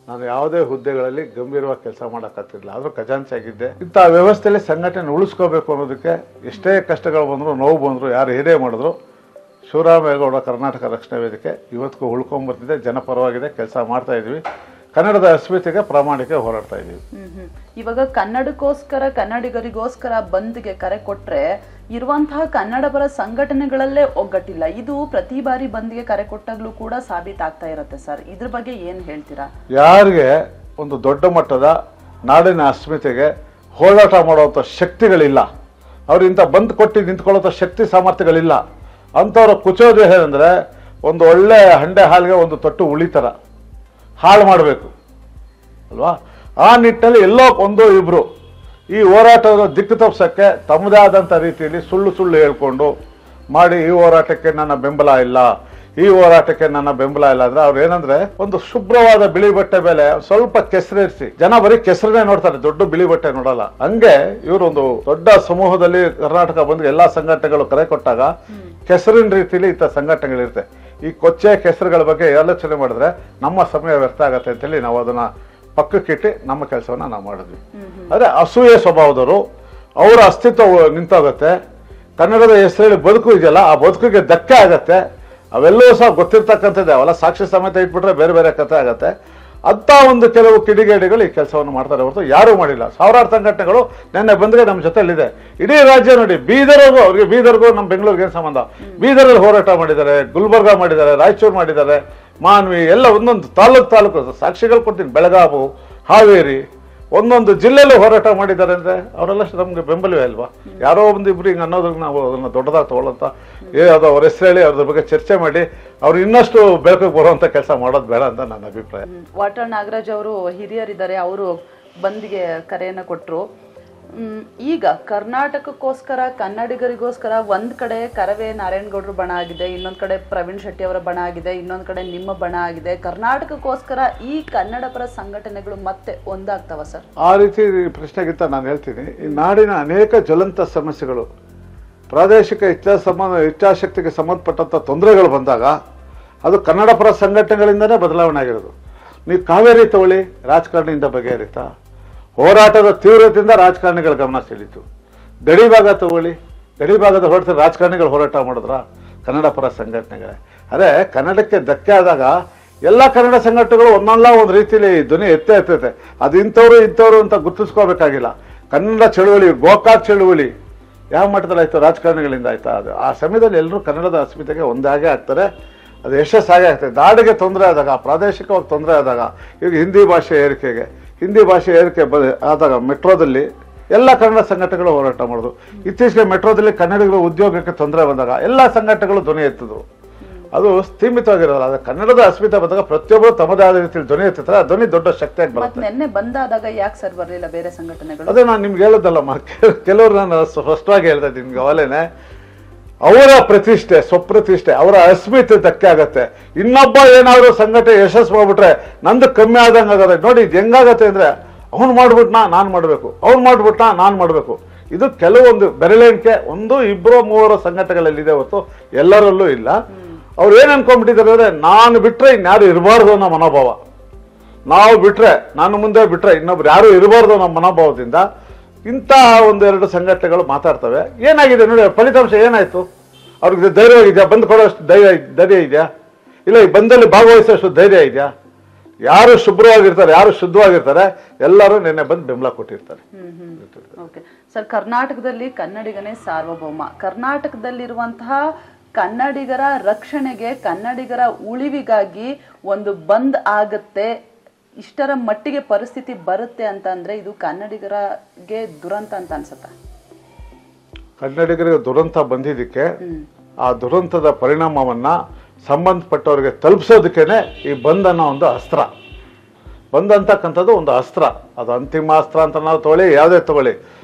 ನಾನು ಯಾವುದೇ ಹುದ್ದೆಗಳಲ್ಲಿ ಗಂಭೀರವಾಗಿ ಕೆಲಸ ಮಾಡೋಕ್ಕಾಗ್ತಿರಲಿಲ್ಲ, ಆದರೂ ಖಜಾಂಚಿ ಆಗಿದ್ದೆ. ಇಂಥ ವ್ಯವಸ್ಥೆಯಲ್ಲಿ ಸಂಘಟನೆ ಉಳಿಸ್ಕೋಬೇಕು ಅನ್ನೋದಕ್ಕೆ ಎಷ್ಟೇ ಕಷ್ಟಗಳು ಬಂದರೂ, ನೋವು ಬಂದರೂ, ಯಾರು ಏನೇ ಮಾಡಿದ್ರು, ಶಿವರಾಮೇಗೌಡ ಕರ್ನಾಟಕ ರಕ್ಷಣಾ ವೇದಿಕೆ ಇವತ್ತಿಗೂ ಉಳ್ಕೊಂಡ್ಬರ್ತಿದೆ, ಜನಪರವಾಗಿದೆ, ಕೆಲಸ ಮಾಡ್ತಾ ಇದ್ವಿ. ಕನ್ನಡದ ಅಸ್ಮಿತೆಗೆ ಪ್ರಾಮಾಣಿಕ ಹೋರಾಡ್ತಾ ಇದ್ದೀವಿ. ಇವಾಗ ಕನ್ನಡಿಗರಿಗೋಸ್ಕರ ಬಂದ್ಗೆ ಕರೆ ಕೊಟ್ರೆ ಇರುವಂತಹ ಕನ್ನಡ ಪರ ಸಂಘಟನೆಗಳಲ್ಲೇ ಒಗ್ಗಟ್ಟಿಲ್ಲ. ಇದು ಪ್ರತಿ ಬಾರಿ ಬಂದ್ಗೆ ಕರೆ ಕೊಟ್ಟಾಗ್ಲೂ ಕೂಡ ಸಾಬೀತಾಗ್ತಾ ಇರುತ್ತೆ ಸರ್. ಇದ್ರ ಬಗ್ಗೆ ಏನ್ ಹೇಳ್ತೀರಾ? ಯಾರಿಗೆ ಒಂದು ದೊಡ್ಡ ಮಟ್ಟದ ನಾಡಿನ ಅಸ್ಮಿತೆಗೆ ಹೋರಾಟ ಮಾಡುವಂಥ ಶಕ್ತಿಗಳಿಲ್ಲ, ಅವ್ರಿಂತ ಬಂದ್ ಕೊಟ್ಟು ನಿಂತ್ಕೊಳ್ಳೋ ಶಕ್ತಿ ಸಾಮರ್ಥ್ಯಗಳಿಲ್ಲ, ಅಂಥವ್ರ ಕುಚೋದು ಏನಂದ್ರೆ ಒಂದು ಒಳ್ಳೆ ಹಂಡೆ ಹಾಲಿಗೆ ಒಂದು ತೊಟ್ಟು ಉಳಿತರ ಹಾಳು ಮಾಡಬೇಕು ಅಲ್ವಾ? ಆ ನಿಟ್ಟಿನಲ್ಲಿ ಎಲ್ಲೋ ಒಂದೋ ಇಬ್ರು ಈ ಹೋರಾಟದ ದಿಕ್ಕು ತಪ್ಪಿಸೋಕ್ಕೆ ತಮ್ಮದೇ ಆದಂಥ ರೀತಿಯಲ್ಲಿ ಸುಳ್ಳು ಹೇಳ್ಕೊಂಡು ಮಾಡಿ ಈ ಹೋರಾಟಕ್ಕೆ ನನ್ನ ಬೆಂಬಲ ಇಲ್ಲ ಅಂದ್ರೆ ಅವ್ರು ಏನಂದ್ರೆ ಒಂದು ಶುಭ್ರವಾದ ಬಿಳಿ ಬಟ್ಟೆ ಮೇಲೆ ಸ್ವಲ್ಪ ಕೆಸರಿರಿಸಿ, ಜನ ಬರೀ ಕೆಸರನ್ನೇ ನೋಡ್ತಾರೆ, ದೊಡ್ಡ ಬಿಳಿ ಬಟ್ಟೆ ನೋಡಲ್ಲ. ಹಂಗೆ ಇವರೊಂದು ದೊಡ್ಡ ಸಮೂಹದಲ್ಲಿ ಕರ್ನಾಟಕ ಬಂದು ಎಲ್ಲಾ ಸಂಘಟನೆಗಳು ಕರೆ ಕೊಟ್ಟಾಗ ಕೆಸರಿನ ರೀತಿಯಲ್ಲಿ ಇಂಥ ಸಂಘಟನೆಗಳಿರುತ್ತೆ. ಈ ಕೊಚ್ಚೆ ಕೆಸರುಗಳ ಬಗ್ಗೆ ಆಲೋಚನೆ ಮಾಡಿದ್ರೆ ನಮ್ಮ ಸಮಯ ವ್ಯರ್ಥ ಆಗತ್ತೆ ಅಂತೇಳಿ ನಾವು ಅದನ್ನ ಪಕ್ಕಕ್ಕಿಟ್ಟು ನಮ್ಮ ಕೆಲಸವನ್ನ ನಾವು ಮಾಡಿದ್ವಿ. ಆದ್ರೆ ಅಸೂಯೆ ಸ್ವಭಾವದವರು, ಅವರ ಅಸ್ತಿತ್ವ ನಿಂತೋಗುತ್ತೆ. ಕನ್ನಡದ ಹೆಸರಲ್ಲಿ ಬದುಕು ಇದೆಯಲ್ಲ, ಆ ಬದುಕಿಗೆ ಧಕ್ಕೆ ಆಗತ್ತೆ. ಅವೆಲ್ಲವೂ ಸಹ ಗೊತ್ತಿರ್ತಕ್ಕಂಥದ್ದೇ, ಅವೆಲ್ಲ ಸಾಕ್ಷಿ ಸಮೇತ ಇಟ್ಬಿಟ್ರೆ ಬೇರೆ ಬೇರೆ ಕಥೆ ಆಗತ್ತೆ. ಅಂತ ಒಂದು ಕೆಲವು ಕಿಡಿಗೇಡಿಗಳು ಈ ಕೆಲಸವನ್ನು ಮಾಡ್ತಾರೆ ಹೊರತು ಯಾರೂ ಮಾಡಿಲ್ಲ. ಸಾವಿರಾರು ಸಂಘಟನೆಗಳು ನಿನ್ನೆ ಬಂದ್ರೆ ನಮ್ಮ ಜೊತೆಲಿದೆ. ಇಡೀ ರಾಜ್ಯ ನೋಡಿ, ಬೀದರ್ಗೂ ಅವ್ರಿಗೆ, ಬೀದರ್ಗೂ ನಮ್ಮ ಬೆಂಗಳೂರಿಗೆ ಏನು ಸಂಬಂಧ? ಬೀದರಲ್ಲಿ ಹೋರಾಟ ಮಾಡಿದ್ದಾರೆ, ಗುಲ್ಬರ್ಗ ಮಾಡಿದ್ದಾರೆ, ರಾಯಚೂರು ಮಾಡಿದ್ದಾರೆ, ಮಾನ್ವಿ ಎಲ್ಲ ಒಂದೊಂದು ತಾಲೂಕು ಸಾಕ್ಷಿಗಳು ಕೊಡ್ತೀನಿ. ಬೆಳಗಾವಿ, ಹಾವೇರಿ, ಒಂದೊಂದು ಜಿಲ್ಲೆಯಲ್ಲೂ ಹೋರಾಟ ಮಾಡಿದ್ದಾರೆ ಅಂದ್ರೆ ಅವರೆಲ್ಲ ನಮ್ಗೆ ಬೆಂಬಲವೇ ಅಲ್ವಾ? ಯಾರೋ ಒಂದು ಇಬ್ರು ಹಿಂಗೆ ಅನ್ನೋದಕ್ಕೆ ನಾವು ಅದನ್ನ ದೊಡ್ಡದಾಗಿ ತಗೊಳ್ಳಂತ ಅದು ಅವ್ರ ಹೆಸರು ಹೇಳಿ ಅವ್ರ ಬಗ್ಗೆ ಚರ್ಚೆ ಮಾಡಿ ಅವ್ರು ಇನ್ನಷ್ಟು ಬೆಳಕಿಗೆ ಬರುವಂತ ಕೆಲಸ ಮಾಡೋದು ಬೇಡ ಅಂತ ನನ್ನ ಅಭಿಪ್ರಾಯ. ವಾಟಾಳ್ ನಾಗರಾಜ್ ಅವರು ಹಿರಿಯರಿದ್ದಾರೆ, ಅವರು ಬಂದ್ಗೆ ಕರೆಯನ್ನ ಕೊಟ್ಟರು. ಈಗ ಕರ್ನಾಟಕಕ್ಕೋಸ್ಕರ, ಕನ್ನಡಿಗರಿಗೋಸ್ಕರ ಒಂದ್ ಕಡೆ ಕರವೇ ನಾರಾಯಣಗೌಡರು ಬಣ ಆಗಿದೆ, ಇನ್ನೊಂದ್ ಕಡೆ ಪ್ರವೀಣ್ ಶೆಟ್ಟಿ ಅವರ ಬಣ ಆಗಿದೆ, ಇನ್ನೊಂದ್ ಕಡೆ ನಿಮ್ಮ ಬಣ ಆಗಿದೆ. ಕರ್ನಾಟಕಕ್ಕೋಸ್ಕರ ಈ ಕನ್ನಡ ಪರ ಸಂಘಟನೆಗಳು ಮತ್ತೆ ಒಂದಾಗ್ತಾವ ಸರ್? ಆ ರೀತಿ ಪ್ರಶ್ನೆಗಿಂತ ನಾನು ಹೇಳ್ತೀನಿ, ಈ ನಾಡಿನ ಅನೇಕ ಜ್ವಲಂತ ಸಮಸ್ಯೆಗಳು, ಪ್ರಾದೇಶಿಕ ಇಚ್ಛಾಶಕ್ತಿಗೆ ಸಂಬಂಧಪಟ್ಟಂತ ತೊಂದರೆಗಳು ಬಂದಾಗ ಅದು ಕನ್ನಡ ಪರ ಸಂಘಟನೆಗಳಿಂದನೇ ಬದಲಾವಣೆ ಆಗಿರೋದು. ನೀವು ಕಾವೇರಿ ತಗೊಳ್ಳಿ, ರಾಜಕಾರಣಿಯಿಂದ ಬಗೆಹರಿತಾ? ಹೋರಾಟದ ತೀವ್ರತೆಯಿಂದ ರಾಜಕಾರಣಿಗಳ ಗಮನ ಸೆಳೀತು. ಗಡಿ ಭಾಗ ತಗೊಳ್ಳಿ, ಗಡಿ ಭಾಗದ ಹೋರಾಟ ರಾಜಕಾರಣಿಗಳು ಹೋರಾಟ ಮಾಡಿದ್ರ? ಕನ್ನಡ ಪರ ಸಂಘಟನೆಗಳೇ. ಅದೇ ಕನ್ನಡಕ್ಕೆ ಧಕ್ಕೆ ಆದಾಗ ಎಲ್ಲ ಕನ್ನಡ ಸಂಘಟನೆಗಳು ಒಂದಲ್ಲ ಒಂದು ರೀತಿಯಲ್ಲಿ ಧ್ವನಿ ಎತ್ತೈತೆ. ಅದು ಇಂಥವ್ರು ಅಂತ ಗುರುತಿಸ್ಕೋಬೇಕಾಗಿಲ್ಲ. ಕನ್ನಡ ಚಳುವಳಿ, ಗೋಕಾಕ್ ಚಳುವಳಿ ಯಾವ ಮಟ್ಟದಲ್ಲಿ ಆಯ್ತು? ರಾಜಕಾರಣಿಗಳಿಂದ ಆಯ್ತಾ? ಅದು ಆ ಸಮಯದಲ್ಲಿ ಎಲ್ಲರೂ ಕನ್ನಡದ ಅಸ್ಮಿತೆಗೆ ಒಂದಾಗೇ ಆಗ್ತಾರೆ. ಅದು ಯಶಸ್ಸಾಗೇ ಆಗ್ತದೆ. ನಾಡಿಗೆ ತೊಂದರೆ ಆದಾಗ, ಪ್ರಾದೇಶಿಕವಾಗಿ ತೊಂದರೆ ಆದಾಗ, ಈಗ ಹಿಂದಿ ಭಾಷೆ ಏರಿಕೆ ಆದಾಗ ಮೆಟ್ರೋದಲ್ಲಿ ಎಲ್ಲ ಕನ್ನಡ ಸಂಘಟನೆಗಳು ಹೋರಾಟ ಮಾಡೋದು. ಇತ್ತೀಚೆಗೆ ಮೆಟ್ರೋದಲ್ಲಿ ಕನ್ನಡಿಗರ ಉದ್ಯೋಗಕ್ಕೆ ತೊಂದರೆ ಬಂದಾಗ ಎಲ್ಲ ಸಂಘಟನೆಗಳು ಧ್ವನಿ ಎತ್ತಿದ್ರು. ಅದು ಸ್ಥೀಮಿತವಾಗಿರೋಲ್ಲ. ಅದು ಕನ್ನಡದ ಅಸ್ಮಿತೆ ಬಂದಾಗ ಪ್ರತಿಯೊಬ್ಬರು ತಮ್ಮದೇ ಆದ ರೀತಿಯಲ್ಲಿ ಧ್ವನಿ ಎತ್ತಿದ್ರೆ ಆ ಧ್ವನಿ ದೊಡ್ಡ ಶಕ್ತಿಯಾಗಿ ಬರುತ್ತೆ. ನಿನ್ನೆ ಬಂದಾದಾಗ ಯಾಕೆ ಸರ್ ಬರಲಿಲ್ಲ ಬೇರೆ ಸಂಘಟನೆಗಳು? ಅದೇ ನಾನು ನಿಮ್ಗೆ ಹೇಳೋದಲ್ಲಮ್ಮ, ಕೆಲವರು ನಾನು ಸ್ಪಷ್ಟವಾಗಿ ಹೇಳ್ತಾ ಇದ್ದೀನಿ ನಿಮ್ಗೆ ಅವಾಲೇನೆ, ಅವರ ಪ್ರತಿಷ್ಠೆ, ಸ್ವಪ್ರತಿಷ್ಠೆ, ಅವರ ಅಸ್ಮಿತೆ ಧಕ್ಕೆ ಆಗತ್ತೆ. ಇನ್ನೊಬ್ಬ ಏನಾದ್ರು ಸಂಘಟನೆ ಯಶಸ್ಸು ಮಾಡ್ಬಿಟ್ರೆ ನಂದು ಕಮ್ಮಿ ಆದಂಗೆ ಆಗತ್ತೆ. ನೋಡಿ ಇದು ಹೆಂಗಾಗತ್ತೆ ಅಂದ್ರೆ, ಅವ್ನು ಮಾಡ್ಬಿಟ್ನಾ ನಾನು ಮಾಡಬೇಕು, ಅವ್ನು ಮಾಡ್ಬಿಟ್ನಾ ನಾನು ಮಾಡಬೇಕು. ಇದು ಕೆಲವೊಂದು ಬೆರಳೆಣಿಕೆ, ಒಂದು ಇಬ್ಬರು ಮೂವರು ಸಂಘಟನೆಗಳಲ್ಲಿದೆ ಹೊತ್ತು ಎಲ್ಲರಲ್ಲೂ ಇಲ್ಲ. ಅವ್ರು ಏನ್ ಅನ್ಕೊಂಡ್ಬಿಟ್ಟಿದ್ದಾರೆ ಅಂದ್ರೆ, ನಾನು ಬಿಟ್ರೆ ಇನ್ಯಾರು ಇರಬಾರ್ದು ಅನ್ನೋ ಮನೋಭಾವ. ನಾವು ಬಿಟ್ರೆ, ನಾನು ಮುಂದೆ ಬಿಟ್ರೆ ಇನ್ನೊಬ್ರು ಯಾರು ಇರಬಾರ್ದು ಅನ್ನೋ ಮನೋಭಾವದಿಂದ ಇಂಥ ಒಂದೆರಡು ಸಂಘಟನೆಗಳು ಮಾತಾಡ್ತವೆ. ಏನಾಗಿದೆ ನೋಡಿ, ಫಲಿತಾಂಶ ಏನಾಯ್ತು? ಅವ್ರಿಗೆ ಧೈರ್ಯವಾಗಿದೆಯಾ? ಬಂದು ಕೊಡೋಷ್ಟು ಧೈರ್ಯ ಇದೆಯಾ? ಇಲ್ಲ ಈ ಬಂದಲ್ಲಿ ಭಾಗವಹಿಸೋಷ್ಟು ಧೈರ್ಯ ಇದೆಯಾ? ಯಾರು ಶುಭ್ರವಾಗಿರ್ತಾರೆ, ಯಾರು ಶುದ್ಧವಾಗಿರ್ತಾರೆ, ಎಲ್ಲರೂ ನಿನ್ನೆ ಬಂದು ಬೆಂಬಲ ಕೊಟ್ಟಿರ್ತಾರೆ. ಸರ್, ಕರ್ನಾಟಕದಲ್ಲಿ ಕನ್ನಡಿಗನೇ ಸಾರ್ವಭೌಮ. ಕರ್ನಾಟಕದಲ್ಲಿರುವಂತಹ ಕನ್ನಡಿಗರ ರಕ್ಷಣೆಗೆ, ಕನ್ನಡಿಗರ ಉಳಿವಿಗಾಗಿ ಒಂದು ಬಂದ್ ಆಗತ್ತೆ, ಇಷ್ಟರ ಮಟ್ಟಿಗೆ ಪರಿಸ್ಥಿತಿ ಬರುತ್ತೆ ಅಂತ ಅಂದ್ರೆ ಇದು ಕನ್ನಡಿಗರಿಗೆ ದುರಂತ ಅಂತ ಅನ್ಸುತ್ತಾ? ಕನ್ನಡಿಗರಿಗೆ ದುರಂತ ಬಂದಿದ್ದಕ್ಕೆ ಆ ದುರಂತದ ಪರಿಣಾಮವನ್ನ ಸಂಬಂಧಪಟ್ಟವರಿಗೆ ತಲುಪಿಸೋದಕ್ಕೇನೆ ಈ ಬಂದ್ ಅನ್ನೋ ಒಂದು ಅಸ್ತ್ರ. ಬಂದ್ ಅಂತಕ್ಕಂಥದ್ದು ಒಂದು ಅಸ್ತ್ರ. ಅದು ಅಂತಿಮ ಅಸ್ತ್ರ ಅಂತ ನಾವು ತಗೊಳ್ಳಿ, ಯಾವುದೇ ತಗೊಳ್ಳಿ,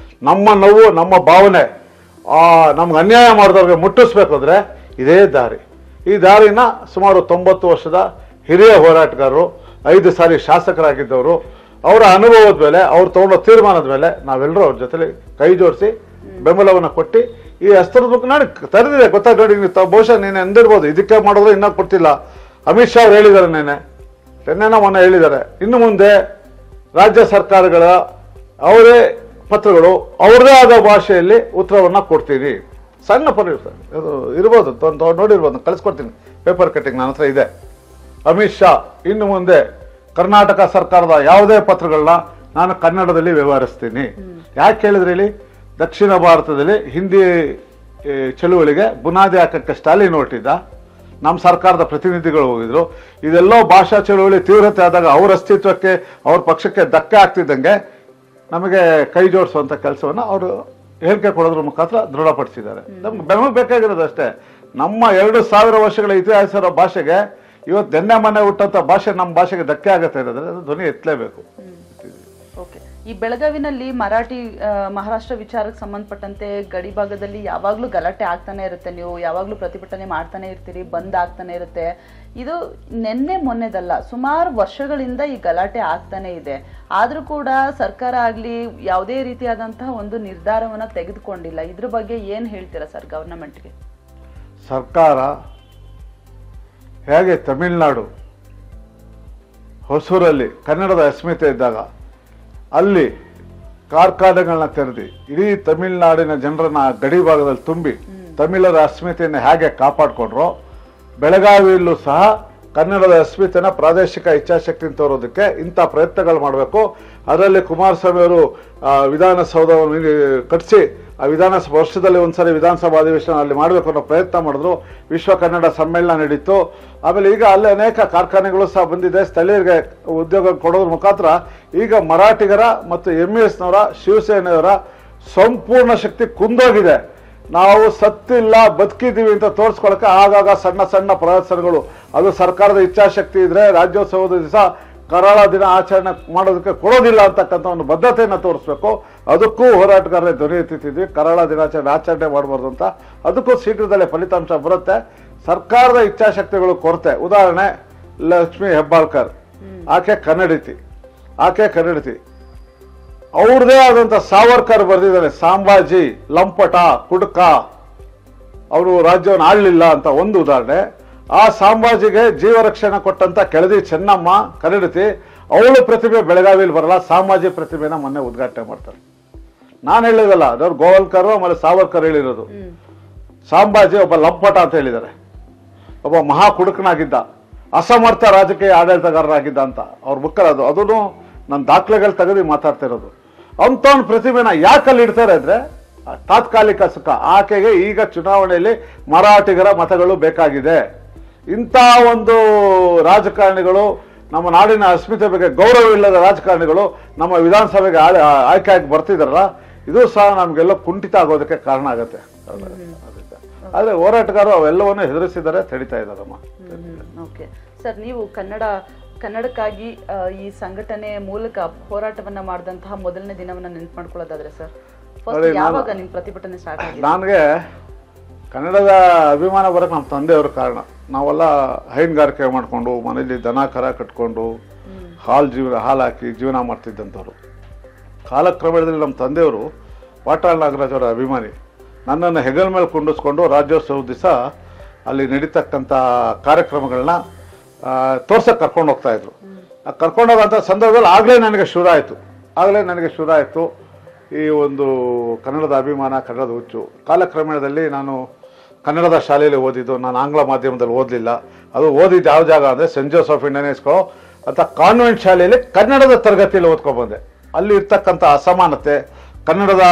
ನಮ್ಮ ನೋವು, ನಮ್ಮ ಭಾವನೆ ನಮ್ಗೆ ಅನ್ಯಾಯ ಮಾಡಿದವ್ರಿಗೆ ಮುಟ್ಟಿಸ್ಬೇಕು ಅಂದ್ರೆ ಇದೇ ದಾರಿ. ಈ ದಾರಿನ ಸುಮಾರು 90 ವರ್ಷದ ಹಿರಿಯ ಹೋರಾಟಗಾರರು, 5 ಸಾರಿ ಶಾಸಕರಾಗಿದ್ದವರು, ಅವರ ಅನುಭವದ ಮೇಲೆ, ಅವ್ರು ತಗೊಂಡ ತೀರ್ಮಾನದ ಮೇಲೆ ನಾವೆಲ್ಲರೂ ಅವ್ರ ಜೊತೆಲಿ ಕೈ ಜೋಡಿಸಿ ಬೆಂಬಲವನ್ನು ಕೊಟ್ಟು ಈ ಅಸ್ತ್ರದ ಬಗ್ಗೆ ನಾನು ತರೆದಿದೆ. ಗೊತ್ತಾಗ ನೋಡಿ, ನೀವು ಬಹುಶಃ ನೀನು ಎಂದಿರ್ಬೋದು, ಇದಕ್ಕೆ ಮಾಡಿದ್ರೆ ಇನ್ನೂ ಕೊಡ್ತಿಲ್ಲ. ಅಮಿತ್ ಶಾ ಅವ್ರು ಹೇಳಿದ್ದಾರೆ, ನಿನ್ನೆನ ಮೊನ್ನೆ ಹೇಳಿದ್ದಾರೆ, ಇನ್ನು ಮುಂದೆ ರಾಜ್ಯ ಸರ್ಕಾರಗಳ ಅವರೇ ಪತ್ರಗಳು ಅವ್ರದೇ ಆದ ಭಾಷೆಯಲ್ಲಿ ಉತ್ತರವನ್ನ ಕೊಡ್ತೀನಿ. ಸಣ್ಣ ಪರಿಸ್ಥಿತಿ ಇದು ಇರ್ಬೋದು, ನೋಡಿರ್ಬೋದು, ಕಳಿಸ್ಕೊಡ್ತೀನಿ, ಪೇಪರ್ ಕಟ್ಟಿಂಗ್ ನನ್ನ ಹತ್ರ ಇದೆ. ಅಮಿತ್ ಶಾ ಇನ್ನು ಮುಂದೆ ಕರ್ನಾಟಕ ಸರ್ಕಾರದ ಯಾವುದೇ ಪತ್ರಗಳನ್ನ ನಾನು ಕನ್ನಡದಲ್ಲಿ ವ್ಯವಹರಿಸ್ತೀನಿ. ಯಾಕೆ ಹೇಳಿದ್ರೆ, ಇಲ್ಲಿ ದಕ್ಷಿಣ ಭಾರತದಲ್ಲಿ ಹಿಂದಿ ಚಳುವಳಿಗೆ ಬುನಾದಿ ಹಾಕಕ್ಕೆ ಸ್ಟಾಲಿನ್ ಹೊರಟಿದ್ದ, ನಮ್ಮ ಸರ್ಕಾರದ ಪ್ರತಿನಿಧಿಗಳು ಹೋಗಿದ್ರು. ಇದೆಲ್ಲೋ ಭಾಷಾ ಚಳುವಳಿ ತೀವ್ರತೆ ಆದಾಗ ಅವ್ರ ಅಸ್ತಿತ್ವಕ್ಕೆ, ಅವ್ರ ಪಕ್ಷಕ್ಕೆ ಧಕ್ಕೆ ಆಗ್ತಿದ್ದಂಗೆ ನಮಗೆ ಕೈ ಜೋಡಿಸುವಂತ ಕೆಲಸವನ್ನ ಅವರು ಹೇಳಿಕೆ ಕೊಡೋದ್ರ ಮುಖಾಂತರ ದೃಢಪಡಿಸಿದ್ದಾರೆ. ನಮ್ಗೆ ಬೆಂಬಲ ಬೇಕಾಗಿರೋದು ಅಷ್ಟೇ. ನಮ್ಮ 2000 ವರ್ಷಗಳ ಇತಿಹಾಸ ಇರೋ ಭಾಷೆಗೆ ಇವತ್ತು ನೆನ್ನೆ ಮನೆ ಹುಟ್ಟಂತ ಭಾಷೆ ನಮ್ಮ ಭಾಷೆಗೆ ಧಕ್ಕೆ ಆಗತ್ತೆ ಇರೋದ್ರೆ ಅದು ಧ್ವನಿ ಎತ್ತಲೇಬೇಕು. ಈ ಬೆಳಗಾವಿನಲ್ಲಿ ಮರಾಠಿ ಮಹಾರಾಷ್ಟ್ರ ವಿಚಾರಕ್ಕೆ ಸಂಬಂಧಪಟ್ಟಂತೆ ಗಡಿ ಭಾಗದಲ್ಲಿ ಯಾವಾಗ್ಲೂ ಗಲಾಟೆ ಆಗ್ತಾನೆ ಇರುತ್ತೆ, ನೀವು ಯಾವಾಗ್ಲೂ ಪ್ರತಿಭಟನೆ ಮಾಡ್ತಾನೆ ಇರ್ತೀರಿ, ಬಂದ್ ಆಗ್ತಾನೆ ಇರುತ್ತೆ. ಇದು ನಿನ್ನೆ ಮೊನ್ನೆದಲ್ಲ, ಸುಮಾರು ವರ್ಷಗಳಿಂದ ಈ ಗಲಾಟೆ ಆಗ್ತಾನೆ ಇದೆ. ಆದ್ರೂ ಕೂಡ ಸರ್ಕಾರ ಆಗ್ಲಿ ಯಾವುದೇ ರೀತಿಯಾದಂತಹ ಒಂದು ನಿರ್ಧಾರವನ್ನ ತೆಗೆದುಕೊಂಡಿಲ್ಲ. ಇದ್ರ ಬಗ್ಗೆ ಏನ್ ಹೇಳ್ತೀರಾ ಸರ್ ಗವರ್ನಮೆಂಟ್ಗೆ? ಸರ್ಕಾರ ಹೇಗೆ ತಮಿಳುನಾಡು ಹೊಸೂರಲ್ಲಿ ಕನ್ನಡದ ಅಸ್ಮಿತೆ ಇದ್ದಾಗ ಅಲ್ಲಿ ಕಾರ್ಖಾನೆಗಳನ್ನ ತೆರೆದಿ ಇಡೀ ತಮಿಳುನಾಡಿನ ಜನರನ್ನ ಗಡಿ ಭಾಗದಲ್ಲಿ ತುಂಬಿ ತಮಿಳರ ಅಸ್ಮಿತೆಯನ್ನು ಹೇಗೆ ಕಾಪಾಡಿಕೊಂಡ್ರೋ ಬೆಳಗಾವಿಯಲ್ಲೂ ಸಹ ಕನ್ನಡದ ಅಸ್ಮಿತೆನ ಪ್ರಾದೇಶಿಕ ಇಚ್ಛಾಶಕ್ತಿ ತೋರೋದಕ್ಕೆ ಇಂಥ ಪ್ರಯತ್ನಗಳು ಮಾಡಬೇಕು. ಅದರಲ್ಲಿ ಕುಮಾರಸ್ವಾಮಿ ಅವರು ವಿಧಾನಸೌಧವನ್ನು ಕಟ್ಟಿಸಿ ಆ ವಿಧಾನಸಭಾ ವರ್ಷದಲ್ಲಿ ಒಂದ್ಸರಿ ವಿಧಾನಸಭಾ ಅಧಿವೇಶನ ಅಲ್ಲಿ ಮಾಡಬೇಕು ಅನ್ನೋ ಪ್ರಯತ್ನ ಮಾಡಿದ್ರು. ವಿಶ್ವ ಕನ್ನಡ ಸಮ್ಮೇಳನ ನಡೀತು. ಆಮೇಲೆ ಈಗ ಅಲ್ಲಿ ಅನೇಕ ಕಾರ್ಖಾನೆಗಳು ಸಹ ಬಂದಿದೆ. ಸ್ಥಳೀಯರಿಗೆ ಉದ್ಯೋಗ ಕೊಡೋದ್ರ ಮುಖಾಂತರ ಈಗ ಮರಾಠಿಗರ ಮತ್ತು ಎಂಇಎಸ್ನವರ ಶಿವಸೇನೆಯವರ ಸಂಪೂರ್ಣ ಶಕ್ತಿ ಕುಂದೋಗಿದೆ. ನಾವು ಸತ್ತಿಲ್ಲ ಬದುಕಿದ್ದೀವಿ ಅಂತ ತೋರಿಸ್ಕೊಳಕ್ಕೆ ಆಗಾಗ ಸಣ್ಣ ಸಣ್ಣ ಪ್ರದರ್ಶನಗಳು, ಅದು ಸರ್ಕಾರದ ಇಚ್ಛಾಶಕ್ತಿ ಇದ್ರೆ ರಾಜ್ಯೋತ್ಸವದ ದಿವಸ ಕರಾಳ ದಿನ ಆಚರಣೆ ಮಾಡೋದಕ್ಕೆ ಕೊಡೋದಿಲ್ಲ ಅಂತಕ್ಕಂಥ ಒಂದು ಬದ್ಧತೆಯನ್ನು ತೋರಿಸ್ಬೇಕು. ಅದಕ್ಕೂ ಹೋರಾಟಗಾರರೇ ಧ್ವನಿ ಎತ್ತಿದ್ವಿ. ಕರಾಳ ದಿನಾಚರಣೆ ಆಚರಣೆ ಮಾಡಬಾರ್ದು ಅಂತ. ಅದಕ್ಕೂ ಶೀಘ್ರದಲ್ಲೇ ಫಲಿತಾಂಶ ಬರುತ್ತೆ. ಸರ್ಕಾರದ ಇಚ್ಛಾಶಕ್ತಿಗಳು ಕೊರತೆ. ಉದಾಹರಣೆ ಲಕ್ಷ್ಮೀ ಹೆಬ್ಬಾಳ್ಕರ್, ಆಕೆ ಕನ್ನಡಿತಿ. ಅವ್ರದೇ ಆದಂತ ಸಾವರ್ಕರ್ ಬರೆದಿದ್ದಾರೆ ಸಾಂಬಾಜಿ ಲಂಪಟ ಕುಡುಕ, ಅವರು ರಾಜ್ಯವನ್ನು ಆಳಲಿಲ್ಲ ಅಂತ ಒಂದು ಉದಾಹರಣೆ. ಆ ಸಾಂಬಾಜಿಗೆ ಜೀವ ರಕ್ಷಣೆ ಕೊಟ್ಟಂತ ಕೆಳದಿ ಚೆನ್ನಮ್ಮ ಕನ್ನಡತಿ, ಅವಳು ಪ್ರತಿಭೆ ಬೆಳಗಾವಿಯಲ್ಲಿ ಬರಲ್ಲ. ಸಾಂಬಾಜಿ ಪ್ರತಿಭೆನ ಮೊನ್ನೆ ಉದ್ಘಾಟನೆ ಮಾಡ್ತಾರೆ. ನಾನು ಹೇಳಿದಲ್ಲ, ಅದವ್ರು ಗೋವಲ್ಕರ್ ಆಮೇಲೆ ಸಾವರ್ಕರ್ ಹೇಳಿರೋದು. ಸಾಂಬಾಜಿ ಒಬ್ಬ ಲಂಪಟ ಅಂತ ಹೇಳಿದ್ದಾರೆ, ಒಬ್ಬ ಮಹಾ ಕುಡುಕನಾಗಿದ್ದ, ಅಸಮರ್ಥ ರಾಜಕೀಯ ಆಡಳಿತಗಾರರಾಗಿದ್ದ ಅಂತ ಅವ್ರ ಬುಕ್ಕಲ್ಲಿ ಅದನ್ನು ನನ್ನ ದಾಖಲೆಗಳು ತೆಗೆದು ಮಾತಾಡ್ತಾ ಇರೋದು. ಅಂತವನ್ ಪ್ರತಿಭೆನ ಯಾಕಲ್ಲಿ ಇಡ್ತಾರೆ ಅಂದ್ರೆ ತಾತ್ಕಾಲಿಕ ಸುಖ. ಆಕೆಗೆ ಈಗ ಚುನಾವಣೆಯಲ್ಲಿ ಮರಾಠಿಗರ ಮತಗಳು ಬೇಕಾಗಿದೆ. ಇಂಥ ಒಂದು ರಾಜಕಾರಣಿಗಳು, ನಮ್ಮ ನಾಡಿನ ಅಸ್ಮಿತೆ ಬಗ್ಗೆ ಗೌರವವಿಲ್ಲದ ರಾಜಕಾರಣಿಗಳು ನಮ್ಮ ವಿಧಾನಸಭೆಗೆ ಆಯ್ಕೆ ಆಗಿ ಬರ್ತಿದಾರಲ್ಲ, ಇದು ಸಹ ನಮ್ಗೆಲ್ಲ ಕುಂಠಿತ ಆಗೋದಕ್ಕೆ ಕಾರಣ ಆಗತ್ತೆ. ಆದ್ರೆ ಹೋರಾಟಗಾರರು ಅವೆಲ್ಲವನ್ನು ಹೆದರಿಸಿದ್ದಾರೆ, ತಡಿತಾ ಇದ್ದಾರಮ್ಮ. ಓಕೆ ಸರ್, ನೀವು ಕನ್ನಡಕ್ಕಾಗಿ ಈ ಸಂಘಟನೆ ಮೂಲಕ ಹೋರಾಟವನ್ನ ಮಾಡಿದಂತಹ ಮೊದಲನೇ ದಿನವನ್ನ ನೆನಪು ಮಾಡ್ಕೊಳ್ಳೋದಾದ್ರೆ ಸರ್, ಯಾವಾಗ ನಿಮ್ ಪ್ರತಿಭಟನೆ ಸ್ಟಾರ್ಟ್ ಆಗಿದೆ? ನನಗೆ ಕನ್ನಡದ ಅಭಿಮಾನ ಬರಕ್ಕೆ ನಮ್ಮ ತಂದೆಯವ್ರ ಕಾರಣ. ನಾವೆಲ್ಲ ಹೈನುಗಾರಿಕೆ ಮಾಡ್ಕೊಂಡು ಮನೇಲಿ ದನ ಕರ ಕಟ್ಕೊಂಡು ಹಾಲು ಹಾಕಿ ಜೀವನ ಮಾಡ್ತಿದ್ದಂಥವ್ರು. ಕಾಲಕ್ರಮೇಣದಲ್ಲಿ ನಮ್ಮ ತಂದೆಯವರು ವಾಟಾಳ್ ನಾಗರಾಜ್ ಅವರ ಅಭಿಮಾನಿ. ನನ್ನನ್ನು ಹೆಗಲ ಮೇಲೆ ಕುಂಡಿಸ್ಕೊಂಡು ರಾಜ್ಯೋತ್ಸವ ದಿವಸ ಅಲ್ಲಿ ನಡೀತಕ್ಕಂಥ ಕಾರ್ಯಕ್ರಮಗಳನ್ನ ತೋರ್ಸಕ್ಕೆ ಕರ್ಕೊಂಡು ಹೋಗ್ತಾ ಇದ್ರು. ಕರ್ಕೊಂಡೋಗಂಥ ಸಂದರ್ಭದಲ್ಲಿ ಆಗಲೇ ನನಗೆ ಶುರು ಆಯಿತು ಈ ಒಂದು ಕನ್ನಡದ ಅಭಿಮಾನ, ಕನ್ನಡದ ಹುಚ್ಚು. ಕಾಲಕ್ರಮೇಣದಲ್ಲಿ ನಾನು ಕನ್ನಡದ ಶಾಲೆಯಲ್ಲಿ ಓದಿದ್ದು. ನಾನು ಆಂಗ್ಲ ಮಾಧ್ಯಮದಲ್ಲಿ ಓದಲಿಲ್ಲ. ಅದು ಓದಿದ್ದು ಯಾವ ಜಾಗ ಅಂದರೆ ಸೆಂಟ್ ಜೋಸೆಫ್ ಇಂಡಿಯನ್ ಸ್ಕೂಲ್ ಅಂತ ಕಾನ್ವೆಂಟ್ ಶಾಲೆಯಲ್ಲಿ ಕನ್ನಡದ ತರಗತಿಯಲ್ಲಿ ಓದ್ಕೊಬಂದೆ. ಅಲ್ಲಿ ಇರ್ತಕ್ಕಂಥ ಅಸಮಾನತೆ, ಕನ್ನಡದ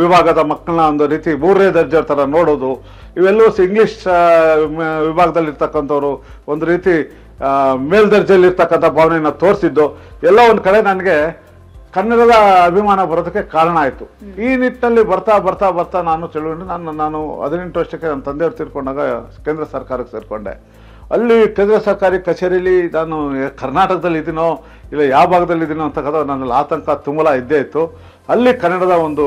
ವಿಭಾಗದ ಮಕ್ಕಳನ್ನ ಒಂದು ರೀತಿ ಮೂರನೇ ದರ್ಜೆ ಥರ ನೋಡೋದು, ಇವೆಲ್ಲವೂ ಇಂಗ್ಲಿಷ್ ವಿಭಾಗದಲ್ಲಿ ಇರ್ತಕ್ಕಂಥವ್ರು ಒಂದು ರೀತಿ ಮೇಲ್ದರ್ಜೆಯಲ್ಲಿ ಇರ್ತಕ್ಕಂಥ ಭಾವನೆಯನ್ನು ತೋರಿಸಿದ್ದು ಎಲ್ಲ ಒಂದು ಕಡೆ ನನಗೆ ಕನ್ನಡದ ಅಭಿಮಾನ ಬರೋದಕ್ಕೆ ಕಾರಣ ಆಯಿತು. ಈ ನಿಟ್ಟಿನಲ್ಲಿ ಬರ್ತಾ ನಾನು ಚಳುವಳಿ ನಾನು 18 ವರ್ಷಕ್ಕೆ ನನ್ನ ತಂದೆಯವರು ತೀರ್ಕೊಂಡಾಗ ಕೇಂದ್ರ ಸರ್ಕಾರಕ್ಕೆ ಸೇರಿಕೊಂಡೆ. ಅಲ್ಲಿ ಕೇಂದ್ರ ಸರ್ಕಾರಿ ಕಚೇರಿಯಲ್ಲಿ ನಾನು ಕರ್ನಾಟಕದಲ್ಲಿ ಇದ್ದೀನೋ ಇಲ್ಲ ಯಾವ ಭಾಗದಲ್ಲಿ ಇದ್ದೀನೋ ಅಂತಕ್ಕಂಥ ನನ್ನಲ್ಲಿ ಆತಂಕ ತುಮಲ ಇದ್ದೇ ಇತ್ತು. ಅಲ್ಲಿ ಕನ್ನಡದ ಒಂದು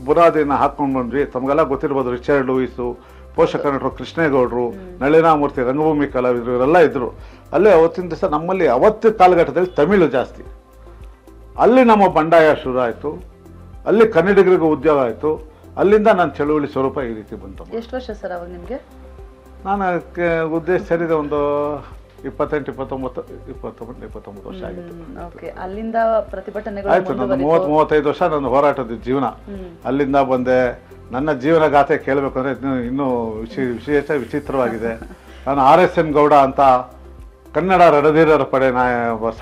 ಬುನಾದಿಯನ್ನು ಹಾಕೊಂಡು ಬಂದ್ವಿ. ತಮಗೆಲ್ಲ ಗೊತ್ತಿರ್ಬೋದು, ರಿಚರ್ಡ್ ಲೂಯಿಸು, ಪೋಷಕ ನಟರು ಕೃಷ್ಣೇಗೌಡರು, ನಳಿನಾಮೂರ್ತಿ, ರಂಗಭೂಮಿ ಕಲಾವಿದರು ಇವರೆಲ್ಲ ಇದ್ರು. ಅಲ್ಲೇ ಅವತ್ತಿನ ದಿವಸ ನಮ್ಮಲ್ಲಿ ಅವತ್ತು ಕಾಲಘಟ್ಟದಲ್ಲಿ ತಮಿಳು ಜಾಸ್ತಿ. ಅಲ್ಲಿ ನಮ್ಮ ಬಂಡಾಯ ಶುರು ಆಯಿತು. ಅಲ್ಲಿ ಕನ್ನಡಿಗರಿಗೂ ಉದ್ಯೋಗ ಆಯಿತು. ಅಲ್ಲಿಂದ ನನ್ನ ಚಳುವಳಿ ಸ್ವರೂಪ ಈ ರೀತಿ ಬಂತು. ಎಷ್ಟು ವರ್ಷ ಸರ್ ಅವಾಗ ನಿಮಗೆ? ನಾನು ಉದ್ದೇಶ ಸೇರಿದ ಒಂದು 28-29 ವರ್ಷ ಆಗಿತ್ತು. ಅಲ್ಲಿಂದ ಪ್ರತಿಭಟನೆಗಳು ಆಯ್ತು. ನನ್ನ 30-35 ವರ್ಷ ನನ್ನ ಹೋರಾಟದ ಜೀವನ. ಅಲ್ಲಿಂದ ಬಂದೆ. ನನ್ನ ಜೀವನ ಗಾಥೆ ಕೇಳಬೇಕು ಅಂದ್ರೆ ಇನ್ನೂ ವಿಚಿತ್ರವಾಗಿದೆ. ನಾನು RSN ಗೌಡ ಅಂತ ಕನ್ನಡ ರಣಧೀರರ ಪಡೆ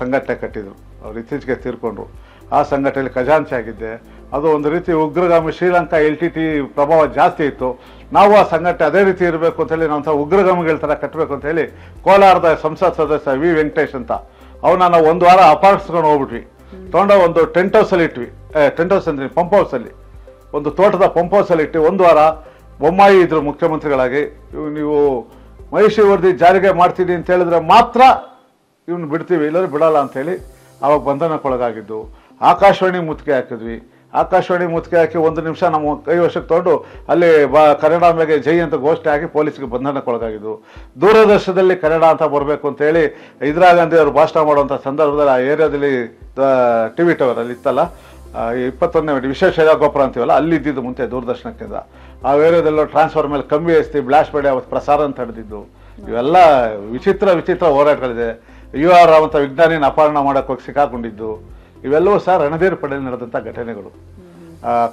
ಸಂಘಟನೆ ಕಟ್ಟಿದ್ರು. ಅವ್ರು ಇತ್ತೀಚೆಗೆ ತೀರ್ಕೊಂಡ್ರು. ಆ ಸಂಘಟನೆಯಲ್ಲಿ ಖಜಾಂಚಿ ಆಗಿದ್ದೆ. ಅದು ಒಂದು ರೀತಿ ಉಗ್ರಗಾಮಿ ಶ್ರೀಲಂಕಾ LTT ಪ್ರಭಾವ ಜಾಸ್ತಿ ಇತ್ತು. ನಾವು ಆ ಸಂಘಟನೆ ಅದೇ ರೀತಿ ಇರಬೇಕು ಅಂತ ಹೇಳಿ ನಾವು ಉಗ್ರಗಾಮಿಗಳ ಥರ ಕಟ್ಟಬೇಕು ಅಂತ ಹೇಳಿ ಕೋಲಾರದ ಸಂಸತ್ ಸದಸ್ಯ ವಿ ವೆಂಕಟೇಶ್ ಅಂತ ಅವನ್ನ ನಾವು ಒಂದು ವಾರ ಅಪಾರ್ಟ್ಸ್ಕೊಂಡು ಹೋಗ್ಬಿಟ್ವಿ. ತೊಗೊಂಡ ಒಂದು ಟೆಂಟ್ ಹೌಸಲ್ಲಿ ಇಟ್ವಿ. ಟೆಂಟ್ ಹೌಸ್ ಅಂದ್ರೆ ಪಂಪ್ ಹೌಸಲ್ಲಿ, ಒಂದು ತೋಟದ ಪಂಪ್ ಹೌಸಲ್ಲಿ ಇಟ್ಟು ಒಂದು ವಾರ ಬೊಮ್ಮಾಯಿ ಇದ್ರು ಮುಖ್ಯಮಂತ್ರಿಗಳಾಗಿ. ನೀವು ಮಹಿಷಿ ವರದಿ ಜಾರಿಗೆ ಮಾಡ್ತೀನಿ ಅಂತ ಹೇಳಿದ್ರೆ ಮಾತ್ರ ಇವನು ಬಿಡ್ತೀವಿ, ಇಲ್ಲದ್ರೆ ಬಿಡಲ್ಲ ಅಂತೇಳಿ ಆವಾಗ ಬಂಧನಕ್ಕೊಳಗಾಗಿದ್ದು. ಆಕಾಶವಾಣಿ ಮುತ್ತಿಗೆ ಹಾಕಿದ್ವಿ. ಆಕಾಶವಾಣಿ ಮುತ್ತಿಗೆ ಹಾಕಿ 1 ನಿಮಿಷ ನಮ್ಮ ಕೈ ವಶಕ್ಕೆ ತೊಗೊಂಡು ಅಲ್ಲಿ ಕನ್ನಡಾಂಬೆಗೆ ಜೈ ಅಂತ ಘೋಷಣೆ ಆಗಿ ಪೊಲೀಸ್ಗೆ ಬಂಧನಕ್ಕೊಳಗಾಗಿದ್ದು. ದೂರದರ್ಶನದಲ್ಲಿ ಕನ್ನಡ ಅಂತ ಬರಬೇಕು ಅಂತೇಳಿ ಇಂದಿರಾ ಗಾಂಧಿ ಅವರು ಭಾಷಣ ಮಾಡುವಂಥ ಸಂದರ್ಭದಲ್ಲಿ ಆ ಏರಿಯಾದಲ್ಲಿ TV ಟವರ್ ಅಲ್ಲಿ ಇತ್ತಲ್ಲ, 21ನೇ ವಿಶೇಷ ಗೋಪುರ ಅಂತೀವಲ್ಲ, ಅಲ್ಲಿ ಇದ್ದಿದ್ದು ಮುಂಚೆ ದೂರದರ್ಶನ ಕೇಂದ್ರ. ಆ ಏರಿಯಾದಲ್ಲೂ ಟ್ರಾನ್ಸ್ಫರ್ ಮೇಲೆ ಕಂಬಿ ಎಸ್ತಿ ಬ್ಲಾಸ್ಟ್ ಮಾಡಿ ಅವತ್ತು ಪ್ರಸಾರ ಅಂತ ಹಿಡಿದಿದ್ದು. ಇವೆಲ್ಲ ವಿಚಿತ್ರ ಹೋರಾಟಗಳಿದೆ. UR ರಾವ್ ಅಂತ ವಿಜ್ಞಾನಿನ ಅಪಹರಣ ಮಾಡೋಕೆ ಹೋಗಿ ಸಿಕ್ಕಾಕೊಂಡಿದ್ದು. ಇವೆಲ್ಲವೂ ಸಹ ರಣಧೀರ್ ಪಡೆಯಲ್ಲಿ ನಡೆದಂಥ ಘಟನೆಗಳು.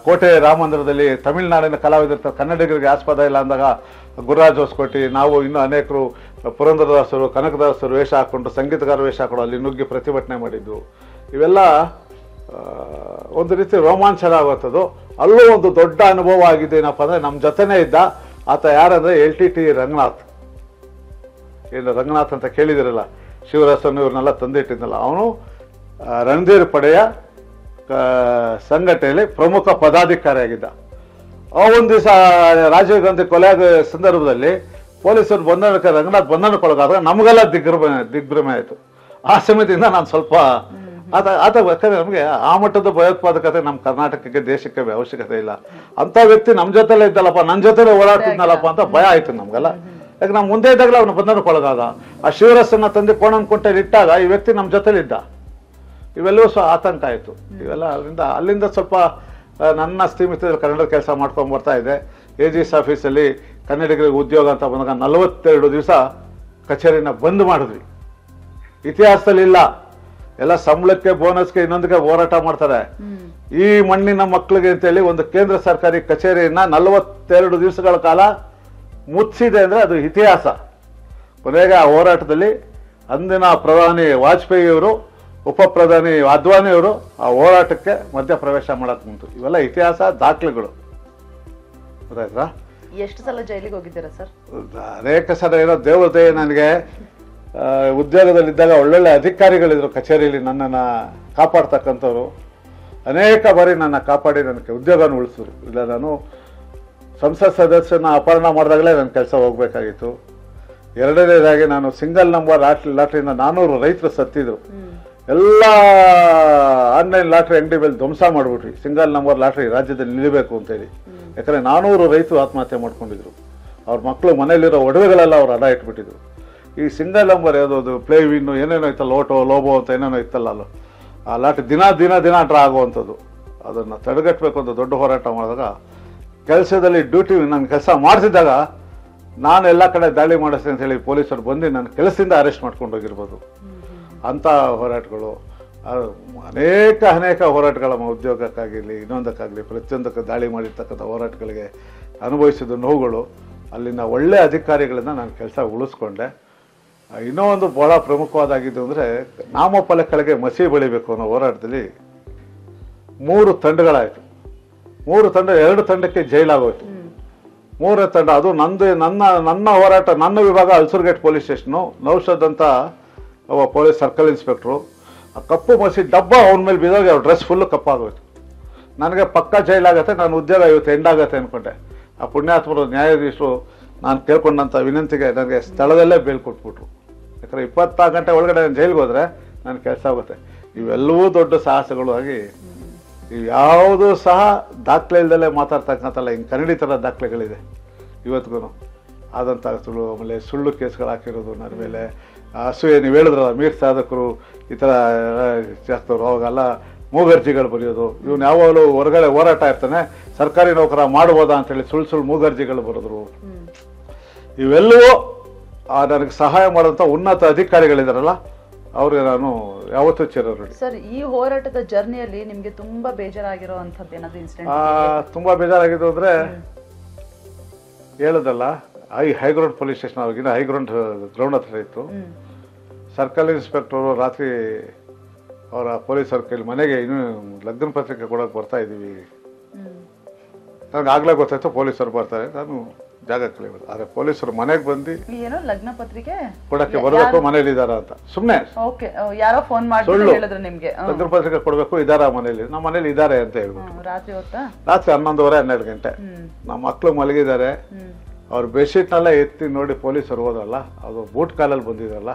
ಕೋಟೆ ರಾಮ ಮಂದಿರದಲ್ಲಿ ತಮಿಳುನಾಡಿನ ಕಲಾವಿದರು ಕನ್ನಡಿಗರಿಗೆ ಆಸ್ಪದ ಇಲ್ಲ ಅಂದಾಗ ಗುರುರಾಜ್ ಹೊಸಕೋಟಿ, ನಾವು ಇನ್ನೂ ಅನೇಕರು ಪುರಂದರದಾಸರು, ಕನಕದಾಸರು ವೇಷ ಹಾಕ್ಕೊಂಡು ಸಂಗೀತಗಾರ ವೇಷ ಹಾಕೊಂಡು ಅಲ್ಲಿ ನುಗ್ಗಿ ಪ್ರತಿಭಟನೆ ಮಾಡಿದ್ದು. ಇವೆಲ್ಲ ಒಂದು ರೀತಿ ರೋಮಾಂಚನ ಆಗುವಂಥದ್ದು. ಅಲ್ಲೂ ಒಂದು ದೊಡ್ಡ ಅನುಭವ ಆಗಿದೆ ಏನಪ್ಪ ಅಂದರೆ, ನಮ್ಮ ಜೊತೆನೇ ಇದ್ದ ಆತ ಯಾರಂದರೆ LTT ರಂಗನಾಥ್. ಏನು ರಂಗನಾಥ್ ಅಂತ ಕೇಳಿದಿರಲ್ಲ, ಶಿವರಾಸನ್ ಇವ್ರನ್ನೆಲ್ಲ ತಂದಿಟ್ಟಿದ್ನಲ್ಲ, ಅವನು ರಣಧೀರ್ ಪಡೆಯ ಸಂಘಟನೆಯಲ್ಲಿ ಪ್ರಮುಖ ಪದಾಧಿಕಾರಿಯಾಗಿದ್ದ. ಒಂದು ದಿವಸ ರಾಜೀವ್ ಗಾಂಧಿ ಕೊಲೆ ಸಂದರ್ಭದಲ್ಲಿ ಪೊಲೀಸರು ಬಂಧನಕ್ಕೆ ರಂಗನಾಥ್ ಬಂಧನಕ್ಕೊಳಗಾದಾಗ ನಮಗೆಲ್ಲ ದಿಗ್ಭ್ರಮೆ ಆಯಿತು. ಆ ಸಮಯದಿಂದ ನಾನು ಸ್ವಲ್ಪ ಆತ ಯಾಕಂದ್ರೆ ನಮಗೆ ಆ ಮಟ್ಟದ ಭಯೋತ್ಪಾದಕತೆ ನಮ್ಮ ಕರ್ನಾಟಕಕ್ಕೆ ದೇಶಕ್ಕೆ ಅವಶ್ಯಕತೆ ಇಲ್ಲ. ಅಂತ ವ್ಯಕ್ತಿ ನಮ್ಮ ಜೊತೆಲೇ ಇದ್ದಲ್ಲಪ್ಪ, ನನ್ನ ಜೊತೆಲೇ ಓಡಾಡ್ತಿದ್ನಲ್ಲಪ್ಪ ಅಂತ ಭಯ ಆಯ್ತು ನಮ್ಗೆಲ್ಲ. ಯಾಕೆ ನಾವು ಮುಂದೆ ಇದ್ದಾಗಲೇ ಅವನು ಬಂಧನಕ್ಕೊಳಗಾದ. ಆ ಶಿವರಸನ್ನ ತಂದು ಕೋಣನ್ಕುಂಟೆಯಲ್ಲಿ ಇಟ್ಟಾಗ ಈ ವ್ಯಕ್ತಿ ನಮ್ಮ ಜೊತೆಲಿದ್ದ. ಇವೆಲ್ಲವೂ ಸಹ ಆತಂಕ ಆಯಿತು. ಇವೆಲ್ಲ ಅಲ್ಲಿಂದ ಸ್ವಲ್ಪ ನನ್ನ ಸ್ಥೀಮಿತದಲ್ಲಿ ಕನ್ನಡ ಕೆಲಸ ಮಾಡ್ಕೊಂಡು ಬರ್ತಾ ಇದೆ. AGS ಆಫೀಸಲ್ಲಿ ಕನ್ನಡಿಗರಿಗೆ ಉದ್ಯೋಗ ಅಂತ ಬಂದಾಗ 42 ದಿವಸ ಕಚೇರಿನ ಬಂದ್ ಮಾಡಿದ್ವಿ. ಇತಿಹಾಸದಲ್ಲಿ ಇಲ್ಲ. ಎಲ್ಲ ಸಂಬಳಕ್ಕೆ, ಬೋನಸ್ಗೆ, ಇನ್ನೊಂದಕ್ಕೆ ಹೋರಾಟ ಮಾಡ್ತಾರೆ. ಈ ಮಣ್ಣಿನ ಮಕ್ಕಳಿಗೆ ಅಂತೇಳಿ ಒಂದು ಕೇಂದ್ರ ಸರ್ಕಾರಿ ಕಚೇರಿಯನ್ನ 42 ದಿವಸಗಳ ಕಾಲ ಮುಚ್ಚಿದೆ ಅಂದ್ರೆ ಅದು ಇತಿಹಾಸ. ಕೊನೆಗೆ ಆ ಹೋರಾಟದಲ್ಲಿ ಅಂದಿನ ಪ್ರಧಾನಿ ವಾಜಪೇಯಿ ಅವರು, ಉಪ ಪ್ರಧಾನಿ ಅದ್ವಾನಿ ಅವರು ಆ ಹೋರಾಟಕ್ಕೆ ಮಧ್ಯಪ್ರವೇಶ ಮಾಡಕ್ ಮುಂತು. ಇವೆಲ್ಲ ಇತಿಹಾಸ ದಾಖಲೆಗಳು. ಗೊತ್ತಾಯ್ತಾ? ಎಷ್ಟು ಸಲ ಜೈಲಿಗೆ ಹೋಗಿದ್ದೀರಾ ಸರ್? ಅನೇಕ ಸಲ. ಏನೋ ದೇವತೆ ನನಗೆ ಉದ್ಯೋಗದಲ್ಲಿದ್ದಾಗ ಒಳ್ಳೊಳ್ಳೆ ಅಧಿಕಾರಿಗಳಿದ್ರು ಕಚೇರಿಯಲ್ಲಿ ನನ್ನನ್ನು ಕಾಪಾಡ್ತಕ್ಕಂಥವ್ರು. ಅನೇಕ ಬಾರಿ ನನ್ನ ಕಾಪಾಡಿ ನನಗೆ ಉದ್ಯೋಗನ ಉಳಿಸಿದ್ರು. ಇಲ್ಲ, ನಾನು ಸಂಸತ್ ಸದಸ್ಯನ ಅಪಹರಣ ಮಾಡಿದಾಗಲೇ ನನ್ನ ಕೆಲಸ ಹೋಗ್ಬೇಕಾಗಿತ್ತು. ಎರಡನೇದಾಗಿ ನಾನು ಸಿಂಗಲ್ ನಂಬರ್ ಲಾಟ್ರಿಯಿಂದ 400 ರೈತರು ಸತ್ತಿದ್ರು. ಎಲ್ಲ ಆನ್ಲೈನ್ ಲಾಟ್ರಿ ಅಂಗಡಿ ಮೇಲೆ ಧ್ವಂಸ ಮಾಡಿಬಿಟ್ರಿ. ಸಿಂಗಲ್ ನಂಬರ್ ಲಾಟ್ರಿ ರಾಜ್ಯದಲ್ಲಿ ನಿಲ್ಲಬೇಕು ಅಂತೇಳಿ. ಯಾಕಂದರೆ 400 ರೈತರು ಆತ್ಮಹತ್ಯೆ ಮಾಡ್ಕೊಂಡಿದ್ರು. ಅವ್ರ ಮಕ್ಕಳು ಮನೇಲಿರೋ ಒಡವೆಗಳೆಲ್ಲ ಅವ್ರು ಅಡ ಇಟ್ಬಿಟ್ಟಿದ್ರು. ಈ ಸಿಂಗಲ್ ನಂಬರ್ ಯಾವುದೋ ಪ್ಲೇ ವಿನ್ನು ಏನೇನೋ ಇತ್ತಲ್ಲ, ಲೋಟೋ ಲೋಬೋ ಅಂತ ಏನೇನೋ ಇತ್ತಲ್ಲ, ಅಲ್ಲೋ ಆ ಲಾಟ್ರಿ ದಿನ ಡ್ರಾ ಆಗುವಂಥದ್ದು. ಅದನ್ನು ತಡೆಗಟ್ಟಬೇಕು ಅಂತ ದೊಡ್ಡ ಹೋರಾಟ ಮಾಡಿದಾಗ, ಕೆಲಸದಲ್ಲಿ ಡ್ಯೂಟಿ ನಾನು ಕೆಲಸ ಮಾಡ್ತಿದ್ದಾಗ ನಾನು ಎಲ್ಲ ಕಡೆ ದಾಳಿ ಮಾಡಿಸ್ತೀನಿ ಅಂತ ಹೇಳಿ ಪೊಲೀಸರು ಬಂದು ನನ್ನ ಕೆಲಸದಿಂದ ಅರೆಸ್ಟ್ ಮಾಡ್ಕೊಂಡು ಹೋಗಿರ್ಬೋದು. ಅಂಥ ಹೋರಾಟಗಳು ಅನೇಕ ಹೋರಾಟಗಳ ಉದ್ಯೋಗಕ್ಕಾಗಿರಲಿ, ಇನ್ನೊಂದಕ್ಕಾಗಲಿ, ಪ್ರತಿಯೊಂದಕ್ಕೆ ದಾಳಿ ಮಾಡಿರ್ತಕ್ಕಂಥ ಹೋರಾಟಗಳಿಗೆ ಅನುಭವಿಸಿದ ನೋವುಗಳು. ಅಲ್ಲಿನ ಒಳ್ಳೆ ಅಧಿಕಾರಿಗಳಿಂದ ನಾನು ಕೆಲಸ ಉಳಿಸ್ಕೊಂಡೆ. ಇನ್ನೂ ಒಂದು ಬಹಳ ಪ್ರಮುಖವಾದಾಗಿದ್ದು ಅಂದರೆ, ನಾಮಫಲಕಗಳಿಗೆ ಮಸಿ ಬೆಳಿಬೇಕು ಅನ್ನೋ ಹೋರಾಟದಲ್ಲಿ 3 ತಂಡಗಳಾಯಿತು. 3 ತಂಡ, 2 ತಂಡಕ್ಕೆ ಜೈಲಾಗೋಯ್ತು. 3ನೇ ತಂಡ ಅದು ನನ್ನ ಹೋರಾಟ. ನನ್ನ ವಿಭಾಗ ಅಲ್ಸೂರ್ಗೇಟ್ ಪೊಲೀಸ್ ಸ್ಟೇಷನು. ನೌಷದ್ ಅಂತ ಪೊಲೀಸ್ ಸರ್ಕಲ್ ಇನ್ಸ್ಪೆಕ್ಟ್ರು. ಆ ಕಪ್ಪು ಮಸಿ ಡಬ್ಬ ಅವನ ಮೇಲೆ ಬಿದ್ದೋಗಿ ಅವ್ರ ಡ್ರೆಸ್ ಫುಲ್ಲು ಕಪ್ಪಾಗೋಯ್ತು. ನನಗೆ ಪಕ್ಕ ಜೈಲಾಗತ್ತೆ, ನಾನು ಉದ್ಯೋಗ ಇವತ್ತು ಎಂಡಾಗತ್ತೆ ಅಂದ್ಕೊಂಡೆ. ಆ ಪುಣ್ಯಾತ್ಮರು ನ್ಯಾಯಾಧೀಶರು ನಾನು ಕೇಳ್ಕೊಂಡಂಥ ವಿನಂತಿಗೆ ನನಗೆ ಸ್ಥಳದಲ್ಲೇ ಬೇಲ್ ಕೊಟ್ಬಿಟ್ರು. ಯಾಕಂದರೆ 24 ಗಂಟೆ ಒಳಗಡೆ ನಾನು ಜೈಲಿಗೆ ಹೋದರೆ ನನ್ನ ಕೆಲಸ ಆಗುತ್ತೆ. ಇವೆಲ್ಲವೂ ದೊಡ್ಡ ಸಾಹಸಗಳು ಆಗಿ, ಇವು ಯಾವುದೂ ಸಹ ದಾಖಲೆ ಇಲ್ದಲ್ಲೇ ಮಾತಾಡ್ತಕ್ಕಂಥಲ್ಲ. ಹಿಂಗೆ ಕನ್ನಡಿ ಥರ ದಾಖಲೆಗಳಿದೆ ಇವತ್ತಿಗೂ ಆದಂಥ ಸುಳ್ಳು. ಆಮೇಲೆ ಸುಳ್ಳು ಕೇಸ್ಗಳು ಹಾಕಿರೋದು ನನ್ನ ಮೇಲೆ. ಅಸೂಯೆ, ನೀವು ಹೇಳಿದ್ರಲ್ಲ, ಮೀರ್ ಸಾಧಕರು ಈ ಥರ ಜಾಸ್ತವ್ರು, ಅವಾಗೆಲ್ಲ ಮೂಗರ್ಜಿಗಳು ಬರೆಯೋದು. ಇವನು ಯಾವಾಗಲೂ ಹೊರಗಡೆ ಹೋರಾಟ ಇರ್ತಾನೆ, ಸರ್ಕಾರಿ ನೌಕರ ಮಾಡ್ಬೋದಾ ಅಂತೇಳಿ ಸುಳ್ಳು ಮೂಗರ್ಜಿಗಳು ಬರೆದ್ರು. ಇವೆಲ್ಲವೂ ನನಗೆ ಸಹಾಯ ಮಾಡೋಂಥ ಉನ್ನತ ಅಧಿಕಾರಿಗಳಿದಾರಲ್ಲ, ಅವ್ರಿಗೆ ನಾನು ಯಾವತ್ತೂ ಚಿರಋಣಿ. ಸರ್, ಈ ಹೋರಾಟದ ಜರ್ನಿಯಲ್ಲಿ ನಿಮಗೆ ತುಂಬಾ ಬೇಜಾರಾಗಿರೋ ಅಂಥದ್ದು ಏನಾದ್ರು ಇನ್ಸಿಡೆಂಟ್? ತುಂಬಾ ಬೇಜಾರಾಗಿದ್ದು ಅಂದರೆ, ಹೇಳೋದಲ್ಲ, ಹೈಗ್ರೌಂಡ್ ಪೊಲೀಸ್ ಸ್ಟೇಷನ್ ಅವ್ರಿಗಿನ್ನ ಹೈಗ್ರೌಂಡ್ ಗ್ರೌಂಡ್ ಹತ್ರ ಇತ್ತು. ಸರ್ಕಲ್ ಇನ್ಸ್ಪೆಕ್ಟರು ರಾತ್ರಿ ಅವರ ಪೊಲೀಸರ ಕೈಲಿ ಮನೆಗೆ ಇನ್ನೂ ಲಗ್ನ ಪತ್ರಿಕೆ ಕೊಡೋಕೆ ಬರ್ತಾ ಇದ್ದೀವಿ. ನನಗೆ ಆಗಲೇ ಗೊತ್ತಾಯ್ತು ಪೊಲೀಸರು ಬರ್ತಾರೆ. ನಾನು ಜಾಗ ಕಲಿಯೋದು. ಆದರೆ ಪೊಲೀಸರು ಮನೆಗೆ ಬಂದು ಏನೋ ಲಗ್ನ ಪತ್ರಿಕೆ ಕೊಡಕ್ಕೆ ಬರಬೇಕು, ಮನೇಲಿ ಇದಾರ ಅಂತ ಸುಮ್ಮನೆ ಯಾರೋ ಫೋನ್ ಮಾಡಿ ಹೇಳಿದ್ರು ನಿಮ್ಗೆ ಲಗ್ನ ಪತ್ರಿಕೆ ಕೊಡಬೇಕು, ಇದಾರ ಮನೇಲಿ. ನಮ್ಮ ಮನೇಲಿ ಇದ್ದಾರೆ ಅಂತ ಹೇಳ್ಬಿಟ್ಟು ರಾತ್ರಿ ಹೊತ್ತಾ? ರಾತ್ರಿ 11:30, 12 ಗಂಟೆ. ನಮ್ಮ ಮಕ್ಕಳು ಮಲಗಿದ್ದಾರೆ. ಅವ್ರ ಬೆಡ್ಶೀಟ್ನೆಲ್ಲ ಎತ್ತಿ ನೋಡಿ ಪೊಲೀಸರು ಹೋದಲ್ಲ, ಅದು ಬೂಟ್ ಕಾಲಲ್ಲಿ ಬಂದಿದ್ರಲ್ಲ,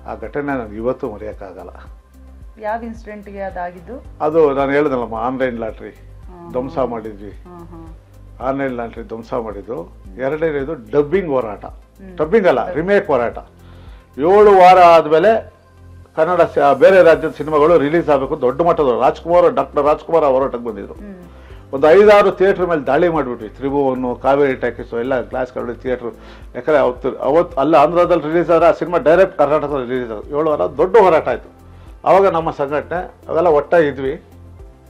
ಆ ಘಟನೆ ನನಗೆ ಇವತ್ತು ಮರೆಯೋಕ್ಕಾಗಲ್ಲ. ಯಾವ ಇನ್ಸಿಡೆಂಟ್ಗೆ ಅದಾಗಿದ್ದು? ಅದು ನಾನು ಹೇಳಿದ್ನಲ್ಲಮ್ಮ, ಆನ್ಲೈನ್ ಲಾಟ್ರಿ ಧ್ವಂಸ ಮಾಡಿದ್ವಿ. ಆನ್ಲೈನ್ ಲಾಟ್ರಿ ಧ್ವಂಸ ಮಾಡಿದ್ದು. ಎರಡನೇದು ಡಬ್ಬಿಂಗ್ ಹೋರಾಟ. ಡಬ್ಬಿಂಗ್ ಅಲ್ಲ, ರಿಮೇಕ್ ಹೋರಾಟ. 7 ವಾರ ಆದಮೇಲೆ ಕನ್ನಡ ಬೇರೆ ರಾಜ್ಯದ ಸಿನಿಮಾಗಳು ರಿಲೀಸ್ ಆಗಬೇಕು. ದೊಡ್ಡ ಮಟ್ಟದ ಡಾಕ್ಟರ್ ರಾಜ್ಕುಮಾರ್ ಹೋರಾಟಕ್ಕೆ ಬಂದಿದ್ರು. ಒಂದು 5-6 ಥಿಯೇಟ್ರ್ ಮೇಲೆ ದಾಳಿ ಮಾಡಿಬಿಟ್ವಿ. ತ್ರಿಭುವನು, ಕಾವೇರಿ ಟಾಕೀಸು ಎಲ್ಲ ಗ್ಲಾಸ್ಗಳು ಥಿಯೇಟ್ರು. ಯಾಕಂದರೆ ಅವತ್ತು ಅಲ್ಲ ಆಂಧ್ರದಲ್ಲಿ ರಿಲೀಸ್ ಆದರೆ ಆ ಸಿನಿಮಾ ಡೈರೆಕ್ಟ್ ಕರ್ನಾಟಕದಲ್ಲಿ ರಿಲೀಸ್ ಆಗೋದು. 7 ವಾರ ದೊಡ್ಡ ಹೋರಾಟ ಆಯಿತು. ಆವಾಗ ನಮ್ಮ ಸಂಘಟನೆ ಅವೆಲ್ಲ ಒಟ್ಟಾಗಿದ್ವಿ.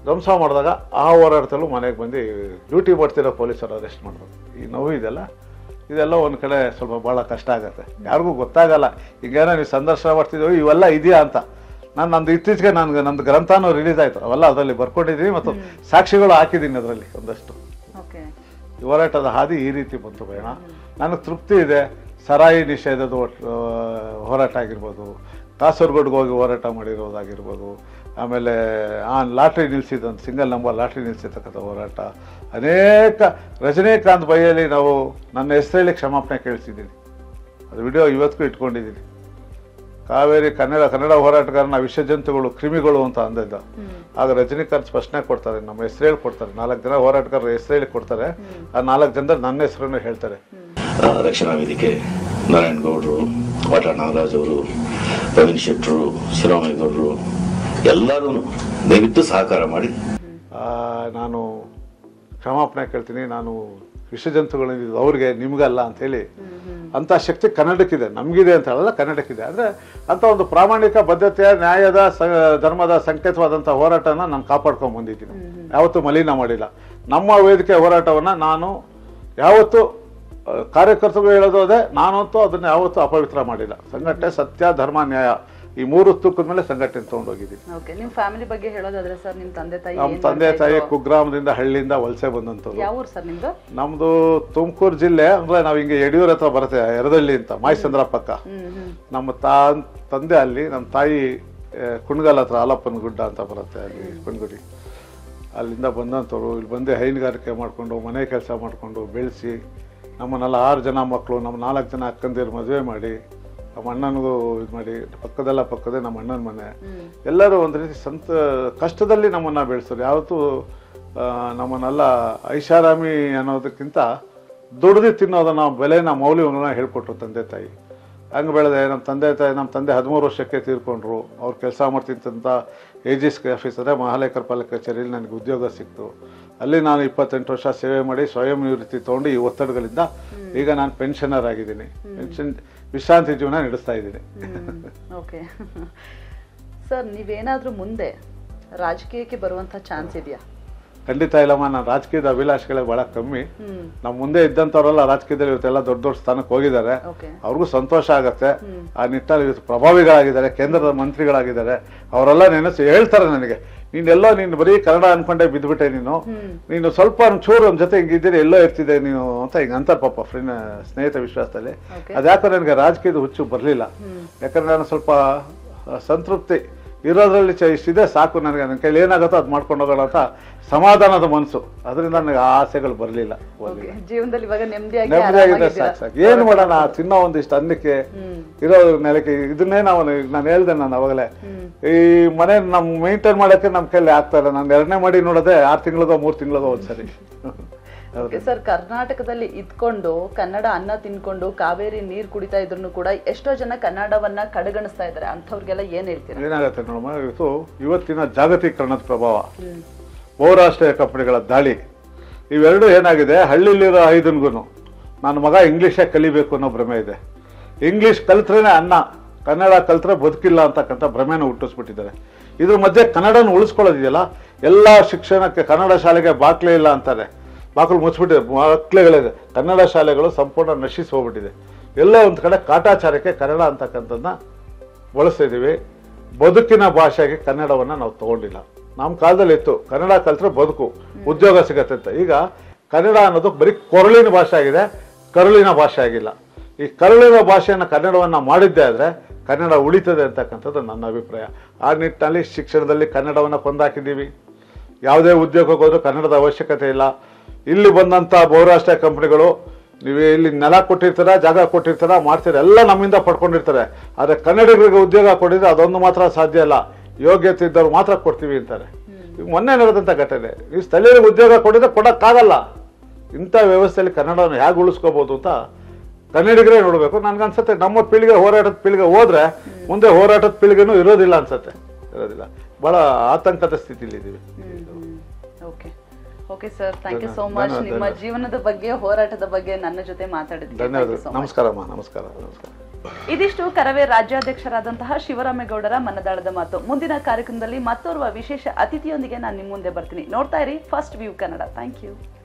ಧ್ವಂಸ ಮಾಡಿದಾಗ ಆ ಹೋರಾಟದಲ್ಲೂ ಮನೆಗೆ ಬಂದು ಡ್ಯೂಟಿ ಮಾಡ್ತಿರೋ ಪೊಲೀಸರು ಅರೆಸ್ಟ್ ಮಾಡಿದ್ರು. ಈ ನೋವು ಇದೆಲ್ಲ ಒಂದು ಕಡೆ ಸ್ವಲ್ಪ ಭಾಳ ಕಷ್ಟ ಆಗುತ್ತೆ, ಯಾರಿಗೂ ಗೊತ್ತಾಗಲ್ಲ. ಈಗೇನೋ ನೀವು ಸಂದರ್ಶನ ಮಾಡ್ತಿದ್ದೀವಿ ಇವೆಲ್ಲ ಇದೆಯಾ ಅಂತ. ನಂದು ಇತ್ತೀಚೆಗೆ ನಂದು ಗ್ರಂಥನೂ ರಿಲೀಸ್ ಆಯಿತು, ಅವೆಲ್ಲ ಅದರಲ್ಲಿ ಬರ್ಕೊಂಡಿದ್ದೀನಿ ಮತ್ತು ಸಾಕ್ಷಿಗಳು ಹಾಕಿದ್ದೀನಿ ಅದರಲ್ಲಿ ಒಂದಷ್ಟು. ಈ ಹೋರಾಟದ ಹಾದಿ ಈ ರೀತಿ ಬಂತು ಬೇಡ. ನನಗೆ ತೃಪ್ತಿ ಇದೆ. ಸರಾಯಿ ನಿಷೇಧದ ಹೋರಾಟ ಆಗಿರ್ಬೋದು, ಕಾಸರಗೋಡ್ಗೆ ಹೋಗಿ ಹೋರಾಟ ಮಾಡಿರೋದಾಗಿರ್ಬೋದು, ಆಮೇಲೆ ಲಾಟ್ರಿ ನಿಲ್ಲಿಸಿದಂಥ ಸಿಂಗಲ್ ನಂಬರ್ ಲಾಟ್ರಿ ನಿಲ್ಲಿಸಿರ್ತಕ್ಕಂಥ ಹೋರಾಟ, ಅನೇಕ ರಜನಿಕಾಂತ್ ಬೈಯಲ್ಲಿ ನಾವು ನನ್ನ ಹೆಸರಲ್ಲಿ ಕ್ಷಮಾಪಣೆ ಕೇಳಿಸಿದ್ದೀನಿ. ಅದು ವಿಡಿಯೋ ಇವತ್ತಿಗೂ ಇಟ್ಕೊಂಡಿದ್ದೀನಿ. ಕಾವೇರಿ ಕನ್ನಡ ಹೋರಾಟಗಾರನ ವಿಷಜಂತುಗಳು ಕ್ರಿಮಿಗಳು ಅಂತ ಅಂದಿದ್ದ. ಆಗ ರಜನಿಕಾಂತ್ ಸ್ಪಷ್ಟನೆ ಕೊಡ್ತಾರೆ, ನಮ್ಮ ಹೆಸರು ಹೇಳಿ ಕೊಡ್ತಾರೆ. 4 ಜನ ಹೋರಾಟಗಾರರ ಹೆಸರು ಹೇಳಿ ಕೊಡ್ತಾರೆ. ಆ 4 ಜನದಲ್ಲಿ ನನ್ನ ಹೆಸರನ್ನು ಹೇಳ್ತಾರೆ. ರಕ್ಷಣಾ ವೇದಿಕೆ ನಾರಾಯಣಗೌಡರು, ವಾಟ ನಾಗರಾಜ್ ಅವರು, ಪ್ರವೀಣ್ ಶೆಟ್ಟರು, ಶಿವರಾಮೇಗೌಡರು ಎಲ್ಲರೂ ದಯವಿಟ್ಟು ಸಹಕಾರ ಮಾಡಿ ನಾನು ಕ್ಷಮಾಪಣೆ ಕೇಳ್ತೀನಿ. ನಾನು ವಿಷಜಂತುಗಳಿದ್ದು ಅವ್ರಿಗೆ ನಿಮ್ಗಲ್ಲ ಅಂಥೇಳಿ ಅಂಥ ಶಕ್ತಿ ಕನ್ನಡಕ್ಕಿದೆ, ನಮಗಿದೆ ಅಂತ ಹೇಳಲ್ಲ, ಕನ್ನಡಕ್ಕಿದೆ. ಅಂದರೆ ಅಂಥ ಒಂದು ಪ್ರಾಮಾಣಿಕ ಬದ್ಧತೆಯ ನ್ಯಾಯದ ಧರ್ಮದ ಸಂಕೇತವಾದಂಥ ಹೋರಾಟನ ನಾನು ಕಾಪಾಡ್ಕೊಂಡು ಬಂದಿದ್ದೀನಿ, ಯಾವತ್ತೂ ಮಲಿನ ಮಾಡಿಲ್ಲ. ನಮ್ಮ ವೇದಿಕೆ ಹೋರಾಟವನ್ನು ನಾನು ಯಾವತ್ತೂ ಕಾರ್ಯಕರ್ತರು ಹೇಳೋದು ಅದೇ, ನಾನಂತೂ ಅದನ್ನು ಯಾವತ್ತೂ ಅಪವಿತ್ರ ಮಾಡಿಲ್ಲ. ಸಂಘಟನೆ ಸತ್ಯ ಧರ್ಮ ನ್ಯಾಯ ಈ 3 ತೂಕದ ಮೇಲೆ ಸಂಘಟನೆ ತೊಗೊಂಡೋಗಿದ್ದೀನಿ. ನಿಮ್ಮ ಫ್ಯಾಮಿಲಿ ಬಗ್ಗೆ ಹೇಳೋದಾದ್ರೆ ಸರ್, ನಿಮ್ಮ ನಮ್ಮ ತಂದೆ ತಾಯಿ ಕುಗ್ರಾಮದಿಂದ ಹಳ್ಳಿಯಿಂದ ವಲಸೆ ಬಂದಂಥವ್ರು. ಯಾವ ಊರು ಸರ್ ನಿಮ್ದು? ನಮ್ದು ತುಮಕೂರು ಜಿಲ್ಲೆ. ಅಂದ್ರೆ ನಾವು ಹಿಂಗೆ ಯಡಿಯೂರ್ ಹತ್ರ ಬರುತ್ತೆ, ಯರದಳ್ಳಿ ಅಂತ, ಮಾಯಸಂದ್ರ ಪಕ್ಕ. ನಮ್ಮ ತಂದೆ ಅಲ್ಲಿ, ನಮ್ಮ ತಾಯಿ ಕುಣಗಲ್ ಹತ್ರ ಆಲಪ್ಪನ ಗುಡ್ಡ ಅಂತ ಬರುತ್ತೆ, ಅಲ್ಲಿ ಕುಣಗುಡಿ. ಅಲ್ಲಿಂದ ಬಂದಂಥವ್ರು ಇಲ್ಲಿ ಬಂದು ಹೈನುಗಾರಿಕೆ ಮಾಡಿಕೊಂಡು ಮನೆ ಕೆಲಸ ಮಾಡಿಕೊಂಡು ಬೆಳೆಸಿ ನಮ್ಮನ್ನೆಲ್ಲ 6 ಜನ ಮಕ್ಕಳು, ನಮ್ಮ 4 ಜನ ಅಕ್ಕಂದಿರು ಮದುವೆ ಮಾಡಿ, ನಮ್ಮ ಅಣ್ಣನಿಗೂ ಇದು ಮಾಡಿ, ಪಕ್ಕದೇ ನಮ್ಮ ಅಣ್ಣನ ಮನೆ. ಎಲ್ಲರೂ ಒಂದು ರೀತಿ ಕಷ್ಟದಲ್ಲಿ ನಮ್ಮನ್ನು ಬೆಳೆಸೋರು. ಯಾವತ್ತೂ ನಮ್ಮನ್ನೆಲ್ಲ ಐಷಾರಾಮಿ ಅನ್ನೋದಕ್ಕಿಂತ ದುಡ್ದು ತಿನ್ನೋದನ್ನ ಬೆಲೆನ ಮೌಲ್ಯಗಳನ್ನ ಹೇಳ್ಕೊಟ್ರು ತಂದೆ ತಾಯಿ. ಹಂಗೆ ಬೆಳೆದೆ. ನಮ್ಮ ತಂದೆ 13 ವರ್ಷಕ್ಕೆ ತೀರ್ಕೊಂಡ್ರು. ಅವ್ರು ಕೆಲಸ ಮಾಡ್ತಿದ್ದಂಥ AG's ಆಫೀಸ್ ಅದೇ ಮಹಾಲೇಖರ ಪಾಲಕ ಕಚೇರಿಯಲ್ಲಿ ನನಗೆ ಉದ್ಯೋಗ ಸಿಕ್ತು. ಅಲ್ಲಿ ನಾನು 28 ವರ್ಷ ಸೇವೆ ಮಾಡಿ ಸ್ವಯಂ ನಿವೃತ್ತಿ ತೊಗೊಂಡು ಈ ಒತ್ತಡಗಳಿಂದ ಈಗ ನಾನು ಪೆನ್ಷನರ್ ಆಗಿದ್ದೀನಿ. ವಿಶ್ರಾಂತಿ ಜೀವನ ನಡೆಸ್ತಾ ಇದ್ದೀನಿ. ಓಕೆ ಸರ್, ನೀವೇನಾದರೂ ಮುಂದೆ ರಾಜಕೀಯಕ್ಕೆ ಬರುವಂಥ ಚಾನ್ಸ್ ಇದೆಯಾ? ಖಂಡಿತ ಇಲ್ಲಮ್ಮ. ನಾನು ರಾಜಕೀಯದ ಅಭಿಲಾಷೆಗಳೇ ಬಹಳ ಕಮ್ಮಿ. ನಮ್ಮ ಮುಂದೆ ಇದ್ದಂಥವರೆಲ್ಲ ರಾಜಕೀಯದಲ್ಲಿ ಇವತ್ತೆಲ್ಲ ದೊಡ್ಡ ಸ್ಥಾನಕ್ಕೆ ಹೋಗಿದ್ದಾರೆ. ಅವ್ರಿಗೂ ಸಂತೋಷ ಆಗತ್ತೆ. ಆ ನಿಟ್ಟಲ್ಲಿ ಇವತ್ತು ಪ್ರಭಾವಿಗಳಾಗಿದ್ದಾರೆ, ಕೇಂದ್ರದ ಮಂತ್ರಿಗಳಾಗಿದ್ದಾರೆ. ಅವರೆಲ್ಲ ನೆನೆಸಿ ಹೇಳ್ತಾರೆ ನನಗೆ, ನೀನು ಬರೀ ಕನ್ನಡ ಅನ್ಕೊಂಡೆ ಬಿದ್ದುಬಿಟ್ಟೆ, ನೀನು ಸ್ವಲ್ಪ ಚೂರು ನಮ್ಮ ಜೊತೆ ಹಿಂಗಿದ್ದೀರಿ, ಎಲ್ಲೋ ಇರ್ತಿದೆ ನೀನು ಅಂತ ಹಿಂಗೆ ಅಂತಾರೆ ಪಾಪ ಸ್ನೇಹಿತ ವಿಶ್ವಾಸದಲ್ಲಿ. ಅದ್ಯಾಕೋ ನನಗೆ ರಾಜಕೀಯದ ಹುಚ್ಚು ಬರಲಿಲ್ಲ. ಯಾಕಂದ್ರೆ ನಾನು ಸ್ವಲ್ಪ ಸಂತೃಪ್ತಿ ಇರೋದ್ರಲ್ಲಿ ಇಷ್ಟಿದೆ ಸಾಕು ನನಗೆ, ನನ್ನ ಕೈಲಿ ಏನಾಗುತ್ತೋ ಅದು ಮಾಡ್ಕೊಂಡು ಹೋಗೋಣ ಅಂತ ಸಮಾಧಾನದ ಮನಸ್ಸು. ಅದರಿಂದ ನನಗೆ ಆ ಆಸೆಗಳು ಬರಲಿಲ್ಲ. ಜೀವನದಲ್ಲಿ ಇವಾಗ ನೆಮ್ಮದಿಯಾಗಿದೆ, ಸಾಕು. ಏನು ಮಾಡೋಣ, ತಿನ್ನೋ ಒಂದಿಷ್ಟು ಅನ್ನಕ್ಕೆ ಇರೋ ನೆಲಕ್ಕೆ ಇದನ್ನೇ ನಾನು ಹೇಳ್ದೆ. ನಾನು ಅವಾಗಲೇ ಈ ಮನೆ ನಮ್ ಮೇಂಟೈನ್ ಮಾಡೋಕ್ಕೆ ನಮ್ಮ ಕೈಲಿ ಆಗ್ತಾ ಇಲ್ಲ. ನಾನು 2ನೇ ಮಾಡಿ ನೋಡೋದೆ 6 ತಿಂಗಳಿಗೋ 3 ತಿಂಗಳಿಗೋ ಒಂದ್ಸರಿ. ಸರ್, ಕರ್ನಾಟಕದಲ್ಲಿ ಇದ್ಕೊಂಡು ಕನ್ನಡ ಅನ್ನ ತಿನ್ಕೊಂಡು ಕಾವೇರಿ ನೀರು ಕುಡಿತಾ ಇದ್ರು ಕೂಡ ಎಷ್ಟೋ ಜನ ಕನ್ನಡವನ್ನ ಕಡೆಗಣಿಸ್ತಾ ಇದ್ದಾರೆ. ಅಂಥವ್ರಿಗೆಲ್ಲ ಏನ್ ಹೇಳ್ತೀರಾ? ಏನಾಗುತ್ತೆ ನೋಡಮ್ಮ, ಇವತ್ತಿನ ಜಾಗತೀಕರಣದ ಪ್ರಭಾವ, ಬಹುರಾಷ್ಟ್ರೀಯ ಕಂಪನಿಗಳ ದಾಳಿ, ಇವೆರಡು ಏನಾಗಿದೆ, ಹಳ್ಳಿಲಿರೋ 5ನಿಗೂ ನನ್ನ ಮಗ ಇಂಗ್ಲೀಷೇ ಕಲಿಬೇಕು ಅನ್ನೋ ಭ್ರಮೆ ಇದೆ. ಇಂಗ್ಲೀಷ್ ಕಲ್ತ್ರೇನೆ ಅನ್ನ, ಕನ್ನಡ ಕಲ್ತ್ರೆ ಬದುಕಿಲ್ಲ ಅಂತಕ್ಕಂಥ ಭ್ರಮೆನ ಹುಟ್ಟಿಸ್ಬಿಟ್ಟಿದ್ದಾರೆ. ಇದ್ರ ಮಧ್ಯೆ ಕನ್ನಡನ ಉಳಿಸ್ಕೊಳ್ಳೋದಿದೆಯಲ್ಲ, ಎಲ್ಲ ಶಿಕ್ಷಣಕ್ಕೆ ಕನ್ನಡ ಶಾಲೆಗೆ ಬಾಕ್ಲೇ ಇಲ್ಲ ಅಂತಾರೆ. ಬಾಕ್ಲು ಮುಚ್ಚಿಬಿಟ್ಟಿದೆ, ಮಕ್ಕಳುಗಳಿದೆ. ಕನ್ನಡ ಶಾಲೆಗಳು ಸಂಪೂರ್ಣ ನಶಿಸಿ ಹೋಗ್ಬಿಟ್ಟಿದೆ. ಎಲ್ಲೋ ಒಂದು ಕಡೆ ಕಾಟಾಚಾರಕ್ಕೆ ಕನ್ನಡ ಅಂತಕ್ಕಂಥದ್ದನ್ನ ಬಳಸ್ತಾ ಇದ್ದೀವಿ. ಬದುಕಿನ ಭಾಷೆಗೆ ಕನ್ನಡವನ್ನು ನಾವು ತಗೊಂಡಿಲ್ಲ. ನಮ್ಮ ಕಾಲದಲ್ಲಿ ಇತ್ತು ಕನ್ನಡ ಕಲ್ತ್ರೆ ಬದುಕು, ಉದ್ಯೋಗ ಸಿಗತ್ತೆ ಅಂತ. ಈಗ ಕನ್ನಡ ಅನ್ನೋದು ಬರೀ ಕೊರಳಿನ ಭಾಷೆ ಆಗಿದೆ, ಕರುಳಿನ ಭಾಷೆ ಆಗಿಲ್ಲ. ಈ ಕರುಳಿನ ಭಾಷೆಯನ್ನು ಕನ್ನಡವನ್ನು ಮಾಡಿದ್ದೇ ಆದರೆ ಕನ್ನಡ ಉಳಿತದೆ ಅಂತಕ್ಕಂಥದ್ದು ನನ್ನ ಅಭಿಪ್ರಾಯ. ಆ ನಿಟ್ಟಿನಲ್ಲಿ ಶಿಕ್ಷಣದಲ್ಲಿ ಕನ್ನಡವನ್ನು ಕೊಂದಾಕಿದ್ದೀವಿ. ಯಾವುದೇ ಉದ್ಯೋಗಕ್ಕೆ ಹೋದ್ರೂ ಕನ್ನಡದ ಅವಶ್ಯಕತೆ ಇಲ್ಲ. ಇಲ್ಲಿ ಬಂದಂಥ ಬಹುರಾಷ್ಟ್ರೀಯ ಕಂಪನಿಗಳು ನೀವು ಇಲ್ಲಿ ನೆಲ ಕೊಟ್ಟಿರ್ತಾರ, ಜಾಗ ಕೊಟ್ಟಿರ್ತಾರ, ಮಾಡ್ತೀರ, ಎಲ್ಲ ನಮ್ಮಿಂದ ಪಡ್ಕೊಂಡಿರ್ತಾರೆ. ಆದರೆ ಕನ್ನಡಿಗರಿಗೆ ಉದ್ಯೋಗ ಕೊಟ್ಟಿದ್ರೆ ಅದೊಂದು ಮಾತ್ರ ಸಾಧ್ಯ ಇಲ್ಲ, ಯೋಗ್ಯತೆ ಇದ್ದವ್ರು ಮಾತ್ರ ಕೊಡ್ತೀವಿ ಅಂತಾರೆ. ಮೊನ್ನೆ ನಡೆದಂಥ ಘಟನೆ, ನೀವು ಸ್ಥಳೀಯರಿಗೆ ಉದ್ಯೋಗ ಕೊಟ್ಟಿದ್ರೆ ಕೊಡೋಕ್ಕಾಗಲ್ಲ. ಇಂಥ ವ್ಯವಸ್ಥೆಯಲ್ಲಿ ಕನ್ನಡವನ್ನು ಹೇಗೆ ಉಳಿಸ್ಕೋಬೋದು ಅಂತ ಕನ್ನಡಿಗರೇ ನೋಡಬೇಕು. ನನ್ಗನ್ಸುತ್ತೆ ನಮ್ಮ ಪೀಳಿಗೆ, ಹೋರಾಟದ ಪೀಳಿಗೆ ಹೋದ್ರೆ ಮುಂದೆ ಹೋರಾಟದ ಪೀಳಿಗೆನೂ ಇರೋದಿಲ್ಲ ಅನ್ಸುತ್ತೆ, ಇರೋದಿಲ್ಲ. ಬಹಳ ಆತಂಕದ ಸ್ಥಿತಿಲಿ ಇದ್ದೀವಿ. Okay sir, thank you so much. ನಿಮ್ಮ ಜೀವನದ ಬಗ್ಗೆ, ಹೋರಾಟದ ಬಗ್ಗೆ ನನ್ನ ಜೊತೆ ಮಾತಾಡಿದ್ವಿ. ಧನ್ಯವಾದ. ನಮಸ್ಕಾರಮ್ಮ. ನಮಸ್ಕಾರ. ಇದಿಷ್ಟು ಕರವೇ ರಾಜ್ಯಾಧ್ಯಕ್ಷರಾದಂತಹ ಶಿವರಾಮೇಗೌಡರ ಮನದಾಳದ ಮಾತು. ಮುಂದಿನ ಕಾರ್ಯಕ್ರಮದಲ್ಲಿ ಮತ್ತೋರ್ವ ವಿಶೇಷ ಅತಿಥಿಯೊಂದಿಗೆ ನಾನು ನಿಮ್ಮ ಮುಂದೆ ಬರ್ತೀನಿ. ನೋಡ್ತಾ ಇರಿ first view Kannada. Thank you.